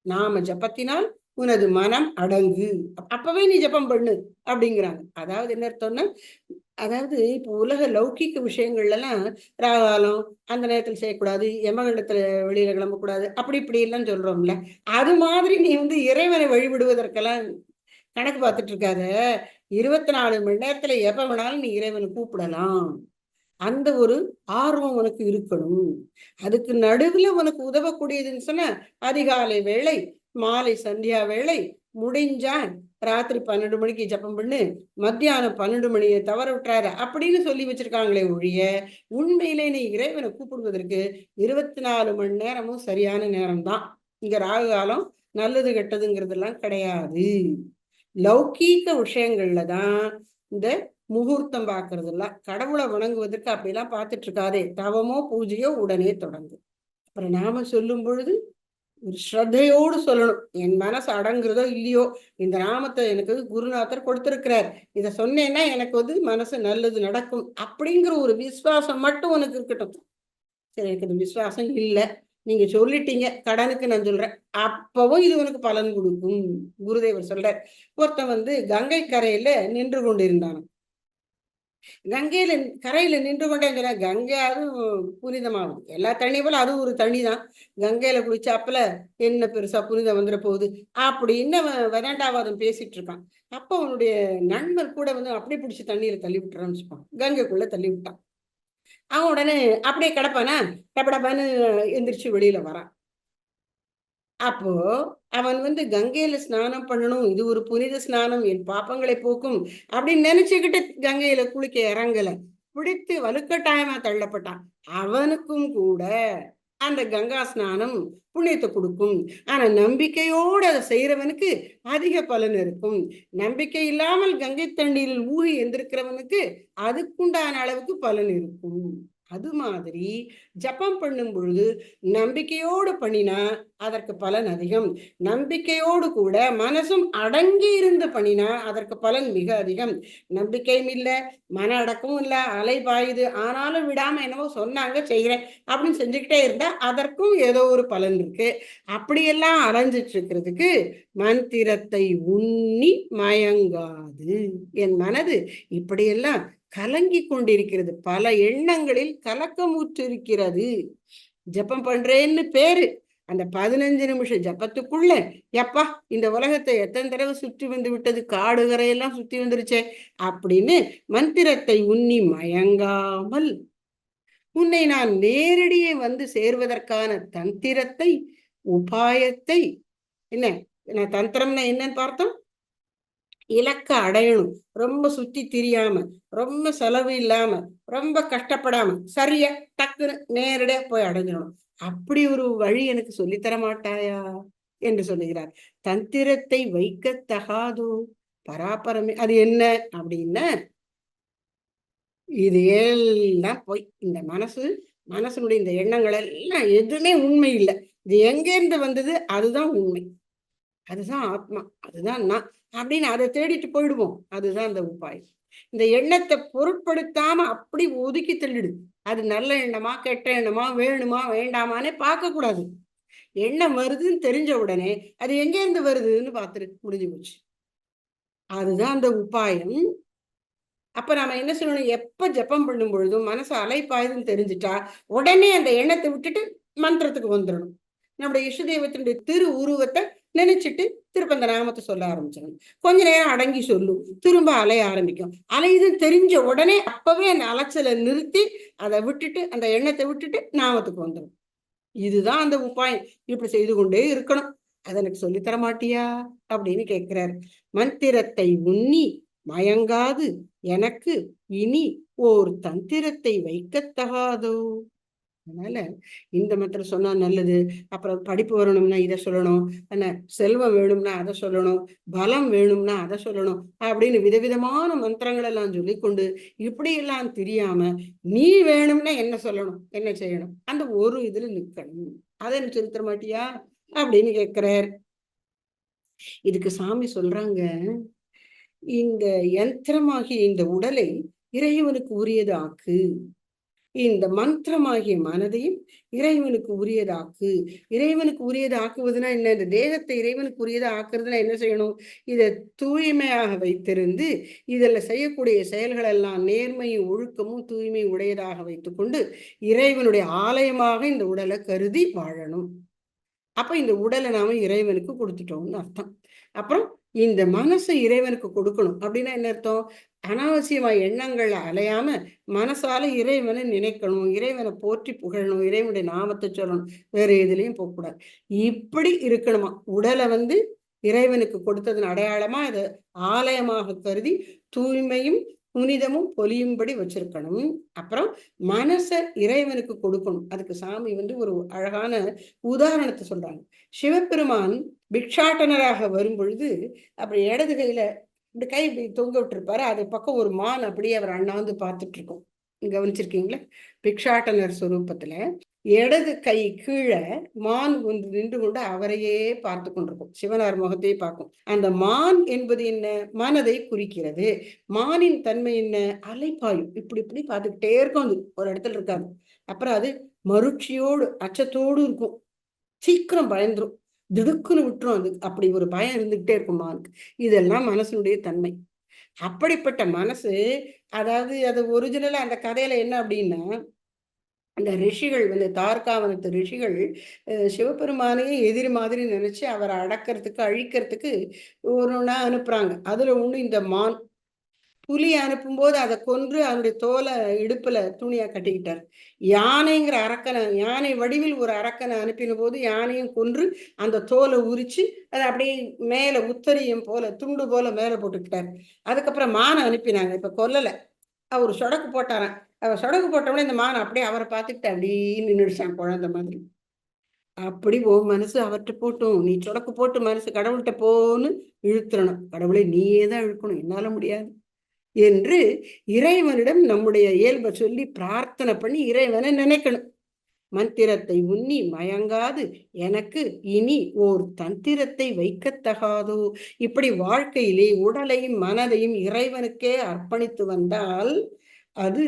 நாம ஜப்பத்தினால் உனது மனம் அடங்கு. அப்பவே நீ ஜப்பம் பண்ணு அப்படிங்கிறாங்க. அதாவது என்ன அர்த்தம்னா, அதாவது இப்போ உலக லௌகிக்க விஷயங்கள்ல எல்லாம் ராகாலம் அந்த நேரத்துல செய்யக்கூடாது, யமகண்டத்துல வெளியில கிளம்பக்கூடாது, அப்படி இப்படி எல்லாம் சொல்றோம்ல. அது மாதிரி நீ இறைவனை வழிபடுவதற்கெல்லாம் கணக்கு பார்த்துட்டு இருக்காத. 24 மணி நேரத்துல எப்ப வேணாலும் நீ இறைவனை கூப்பிடலாம். அந்த ஒரு ஆர்வம் உனக்கு இருக்கணும். அதுக்கு நடுவுல உனக்கு உதவக்கூடியதுன்னு சொன்ன அதிகாலை வேளை, மாலை சந்தியா வேளை, முடிஞ்சா ராத்திரி 12 மணிக்கு ஜப்பம் பண்ணு, மத்தியானம் 12 மணியை தவற விட்டுறாரு அப்படின்னு சொல்லி வச்சிருக்காங்களே ஒழிய, உண்மையிலே நீ இறைவனை கூப்பிடுவதற்கு 24 மணி நேரமும் சரியான நேரம் தான். இங்க ராகு காலம் நல்லது கெட்டதுங்கிறதெல்லாம் கிடையாது. லௌகீக விஷயங்கள்ல தான் இந்த முகூர்த்தம் பார்க்கறதெல்லாம். கடவுளை வணங்குவதற்கு அப்படிலாம் பார்த்துட்டு இருக்காதே. தவமோ பூஜையோ உடனே தொடங்கு. அப்புறம் நாம சொல்லும் பொழுது ஒரு ஸ்ரத்தையோடு சொல்லணும். என் மனசு அடங்குறதோ இல்லையோ, இந்த நாமத்தை எனக்கு குருநாதர் கொடுத்திருக்கிறார், இதை சொன்னேன்னா எனக்கு மனசு நல்லது நடக்கும் அப்படிங்கிற ஒரு விசுவாசம் மட்டும் உனக்கு இருக்கட்டும். சரி, எனக்கு இந்த விசுவாசம் இல்லை, நீங்க சொல்லிட்டீங்க, கடனுக்கு நான் சொல்றேன், அப்பவும் இது உனக்கு பலன் கொடுக்கும். குருதேவர் சொல்றார். ஒருத்தன் வந்து கங்கை கரையில நின்று கொண்டிருந்தான். கங்கையில கரையில நின்று கொண்டேங்கிற கங்கை அதுவும் புனிதமாகும். எல்லா தண்ணி போல அதுவும் ஒரு தண்ணி தான். கங்கையில குளிச்சாப்புல என்ன பெருசா புனிதம் வந்துட போகுது அப்படின்னு அவன் வேண்டாவாதம் பேசிட்டு இருக்கான். அப்போ அவனுடைய நண்பர் கூட வந்து அப்படியே பிடிச்சி தண்ணியில தள்ளி விட்டுறான்னு வச்சுப்பான். கங்கைக்குள்ள தள்ளி விட்டான். அவன் உடனே அப்படியே கிடப்பானா, டபடபான்னு எந்திரிச்சு வெளியில வரான். அப்போ அவன் வந்து கங்கையில ஸ்நானம் பண்ணணும், இது ஒரு புனித ஸ்நானம், என் பாப்பங்களை போக்கும் அப்படின்னு நினைச்சுக்கிட்டு கங்கையில குளிக்க இறங்கல, பிடித்து வலுக்கட்டாயமா தள்ளப்பட்டான். அவனுக்கும் கூட அந்த கங்கா ஸ்நானம் புண்ணியத்தை கொடுக்கும். ஆனா நம்பிக்கையோடு அதை செய்யறவனுக்கு அதிக பலன் இருக்கும். நம்பிக்கை இல்லாமல் கங்கை தண்ணீரில் ஊறி எந்திருக்கிறவனுக்கு அதுக்குண்டான அளவுக்கு பலன் இருக்கும். அது மாதிரி ஜபம் பண்ணும் பொழுது நம்பிக்கையோடு பண்ணினா அதற்கு பலன் அதிகம். நம்பிக்கையோடு கூட மனசும் அடங்கி இருந்து பண்ணினா அதற்கு பலன் மிக அதிகம். நம்பிக்கையும் இல்லை, மன அடக்கமும் இல்லை, அலை பாயுது, ஆனாலும் விடாம என்னவோ சொன்னாங்க செய்கிறேன் அப்படின்னு செஞ்சுக்கிட்டே இருந்தா அதற்கும் ஏதோ ஒரு பலன் இருக்கு. அப்படியெல்லாம் அலைஞ்சிட்டு இருக்கிறதுக்கு மந்திரத்தை உண்ணி மயங்காது. என் மனது இப்படியெல்லாம் கலங்கி கொண்டிருக்கிறது, பல எண்ணங்களில் கலக்கமுற்றிருக்கிறது. ஜபம் பண்றேன்னு பேரு, அந்த 15 நிமிஷம் ஜபத்துக்குள்ள எப்பா இந்த உலகத்தை எத்தனை தடவை சுற்றி வந்து விட்டது, காடு கரையெல்லாம் சுத்தி வந்துருச்சே அப்படின்னு மந்திரத்தை உண்ணி மயங்காமல் உன்னை நான் நேரடியே வந்து சேர்வதற்கான தந்திரத்தை, உபாயத்தை, என்ன தந்திரம்னா என்னன்னு பார்த்தோம், இலக்க அடையணும், ரொம்ப சுத்தி திரியாம, ரொம்ப செலவு இல்லாம, ரொம்ப கஷ்டப்படாம, சரியா டக்குன்னு நேரடியா போய் அடைஞ்சிடணும். அப்படி ஒரு வழி எனக்கு சொல்லித்தர மாட்டாயா என்று சொல்லுகிறார். தந்திரத்தை வைக்கத்தகாதோ பராபரமே. அது என்ன அப்படின்னா, இது எல்லாம் போய் இந்த மனசனுடைய இந்த எண்ணங்கள் எல்லாம் எதுவுமே உண்மை இல்லை. இது எங்கேருந்து வந்தது, அதுதான் உண்மை, அதுதான் ஆத்மா, அதுதான் நான் அப்படின்னு அதை தேடிட்டு போயிடுவோம். அதுதான் அந்த உபாயம். இந்த எண்ணத்தை பொருட்படுத்தாம அப்படி ஒதுக்கி தள்ளிடு. அது நல்ல எண்ணமா கெட்ட எண்ணமா வேணுமா வேண்டாமானே பார்க்க கூடாது. எண்ணம் வருதுன்னு தெரிஞ்ச உடனே அது எங்க இருந்து வருதுன்னு பார்த்துட்டு முடிஞ்சு போச்சு. அதுதான் அந்த உபாயம். அப்ப நாம என்ன சொல்லணும், எப்ப ஜபம் பண்ணும் பொழுதும் மனசு அலைப்பாயுதுன்னு தெரிஞ்சுட்டா உடனே அந்த எண்ணத்தை விட்டுட்டு மந்திரத்துக்கு வந்துடணும். நம்முடைய இஷ்ட தெய்வத்தினுடைய திரு உருவத்தை நினைச்சிட்டு திரும்ப அந்த நாமத்தை சொல்ல ஆரம்பிச்சிடணும். கொஞ்ச நேரம் அடங்கி சொல்லும், திரும்ப அலைய ஆரம்பிக்கும். அலையுதுன்னு தெரிஞ்ச உடனே அப்பவே அந்த அலைச்சலை நிறுத்தி அதை விட்டுட்டு அந்த எண்ணத்தை விட்டுட்டு நாமத்துக்கு வந்துடும். இதுதான் அந்த உபாயம். இப்படி செய்து கொண்டே இருக்கணும். அதை எனக்கு சொல்லித்தர மாட்டியா அப்படின்னு கேட்கிறாரு. மந்திரத்தை உண்ணி மயங்காது எனக்கு இனி ஓர் தந்திரத்தை வைக்கத்தகாதோ. அதனால இந்த மந்திரம் சொன்னா நல்லது. அப்புறம் படிப்பு வரணும்னா இதை சொல்லணும், என்ன செல்வம் வேணும்னா அதை சொல்லணும், பலம் வேணும்னா அதை சொல்லணும் அப்படின்னு விதவிதமான மந்திரங்கள் எல்லாம் சொல்லிக்கொண்டு இப்படி எல்லாம் தெரியாம நீ வேணும்னா என்ன சொல்லணும், என்ன செய்யணும், அந்த ஒரு இதுல நிக்கணும். அதை எனக்கு சொல்லி தர மாட்டியா அப்படின்னு கேட்கிறார். இதுக்கு சாமி சொல்றாங்க, இந்த யந்திரமாகிய இந்த உடலை இறைவனுக்கு உரியது ஆக்கு, இந்த மந்திரமாகிய மனதையும் இறைவனுக்கு உரியதாக்கு. இறைவனுக்கு உரியது ஆக்குவதுன்னா என்ன, இந்த தேகத்தை இறைவனுக்கு உரியதை ஆக்குறதுனா என்ன செய்யணும், இதை தூய்மையாக வைத்திருந்து இதில் செய்யக்கூடிய செயல்கள் எல்லாம் நேர்மையும் ஒழுக்கமும் தூய்மை உடையதாக வைத்துக்கொண்டு இறைவனுடைய ஆலயமாக இந்த உடலை கருதி வாழணும். அப்ப இந்த உடலை நாம இறைவனுக்கு கொடுத்துட்டோம்னு அர்த்தம். அப்புறம் இந்த மனசை இறைவனுக்கு கொடுக்கணும் அப்படின்னா என்ன அர்த்தம், அனாவசியமா எண்ணங்கள் அலையாம மனசால இறைவனை நினைக்கணும், இறைவனை போற்றி புகழணும், இறைவனுடைய நாமத்தை சொல்லணும், வேற எதுலையும் போகக்கூடாது. இப்படி இருக்கணுமா. உடலை வந்து இறைவனுக்கு கொடுத்ததன் அடையாளமா இதை ஆலயமாக கருதி தூய்மையும் புனிதமும் பொலியும்படி வச்சிருக்கணும். அப்புறம் மனசை இறைவனுக்கு கொடுக்கணும். அதுக்கு சாமி வந்து ஒரு அழகான உதாரணத்தை சொல்றாங்க. சிவபெருமான் பிக்ஷாட்டனராக வரும் பொழுது அப்படி இடது கையில இப்படி கை இப்படி தொங்க விட்டுருப்பாரு, அது பக்கம் ஒரு மான் அப்படியே அவர் அண்ணாந்து பார்த்துட்டு இருக்கோம். கவனிச்சிருக்கீங்களா? பிக்ஷாட்டனர் ஸ்வரூபத்துல இடது கை கீழே மான் ஒன்று நின்று கொண்டு அவரையே பார்த்து கொண்டிருக்கும், சிவனார் முகத்தையே பார்க்கும். அந்த மான் என்பது என்ன? மனதை குறிக்கிறது. மானின் தன்மை என்ன? அலைப்பாயும், இப்படி இப்படி பார்த்துக்கிட்டே இருக்கும். அது ஒரு இடத்துல இருக்காது. அப்புறம் அது மருட்சியோடு அச்சத்தோடு இருக்கும். சீக்கிரம் பயந்துரும், திடுக்குன்னு விட்டுரும். அது அப்படி ஒரு பயம் இருந்துகிட்டே இருக்கும் மானுக்கு. இதெல்லாம் மனசுடைய தன்மை. அப்படிப்பட்ட மனசு, அதாவது அது ஒரிஜினலா அந்த கதையில என்ன அப்படின்னா, அந்த ரிஷிகள் வந்து தார்காவனத்து ரிஷிகள் சிவபெருமானையே எதிரி மாதிரி நினைச்சு அவரை அடக்கிறதுக்கு அழிக்கிறதுக்கு ஒன்றா அனுப்புறாங்க. அதுல ஒண்ணு இந்த மான். புலியை அனுப்பும்போது அதை கொன்று அதனுடைய தோலை இடுப்புல துணியா கட்டிக்கிட்டார். யானைங்கிற அரக்கனை, யானை வடிவில் ஒரு அரக்கனை அனுப்பின போது யானையும் கொன்று அந்த தோலை உரிச்சு அதை அப்படியே மேல உத்தரியம் போல துண்டு போல மேல போட்டுக்கிட்டார். அதுக்கப்புறம் மானை அனுப்பினாங்க, இப்ப கொல்லலை, அவர் சொடக்கு போட்டாரான். அவர் சொடக்கு போட்டோடனே இந்த மான் அப்படியே அவரை பார்த்துக்கிட்டு அப்படியே நின்றுடுச்சான் குழந்தை மாதிரி. அப்படி ஓ மனசு அவர்கிட்ட போட்டும், நீ சொடக்கு போட்டு மனசு கடவுள்கிட்ட போன்னு இழுத்துறணும். கடவுளை நீயே தான் இழுக்கணும், என்னால முடியாது என்று இறைவனிடம் நம்முடைய இயல்பை சொல்லி பிரார்த்தனை பண்ணி இறைவனை நினைக்கணும். மந்திரத்தை உண்ணி மயங்காது எனக்கு இனி ஓர் தந்திரத்தை வைக்கத்தகாதோ. இப்படி வாழ்க்கையிலே உடலையும் மனதையும் இறைவனுக்கே அர்ப்பணித்து வந்தால் அது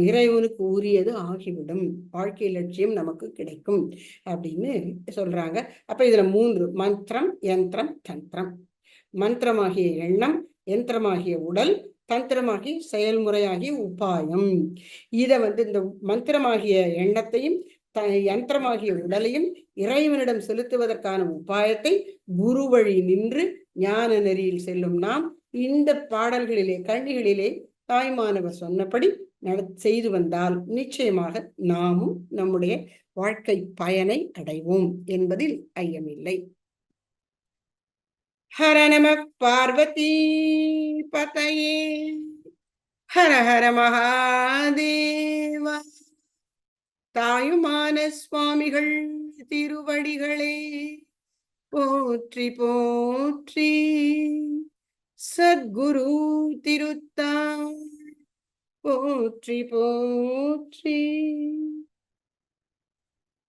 இறைவனுக்கு உரியது ஆகிவிடும், வாழ்க்கை லட்சியம் நமக்கு கிடைக்கும் அப்படின்னு சொல்றாங்க. அப்ப இதுல 3: மந்திரம், யந்திரம், தந்திரம். மந்திரமாகிய எண்ணம், யந்திரமாகிய உடல், தந்திரமாகிய செயல்முறையாகிய உபாயம். இத இந்த மந்திரமாகிய எண்ணத்தையும் யந்திரமாகிய உடலையும் இறைவனிடம் செலுத்துவதற்கான உபாயத்தை குரு வழி நின்று ஞான நெறியில் செல்லும் நாம் இந்த பாடல்களிலே கண்ணிகளிலே தாய்மானவர் சொன்னபடி செய்து வந்தால் நிச்சயமாக நாமும் நம்முடைய வாழ்க்கை பயனை அடைவோம் என்பதில் ஐயமில்லை. ஹர நம பார்வதி பதயே, ஹர ஹர மகாதேவா. தாயுமான சுவாமிகள் திருவடிகளே போற்றி போற்றி. சத்குரு திருத்தாள் போற்றி போற்றி.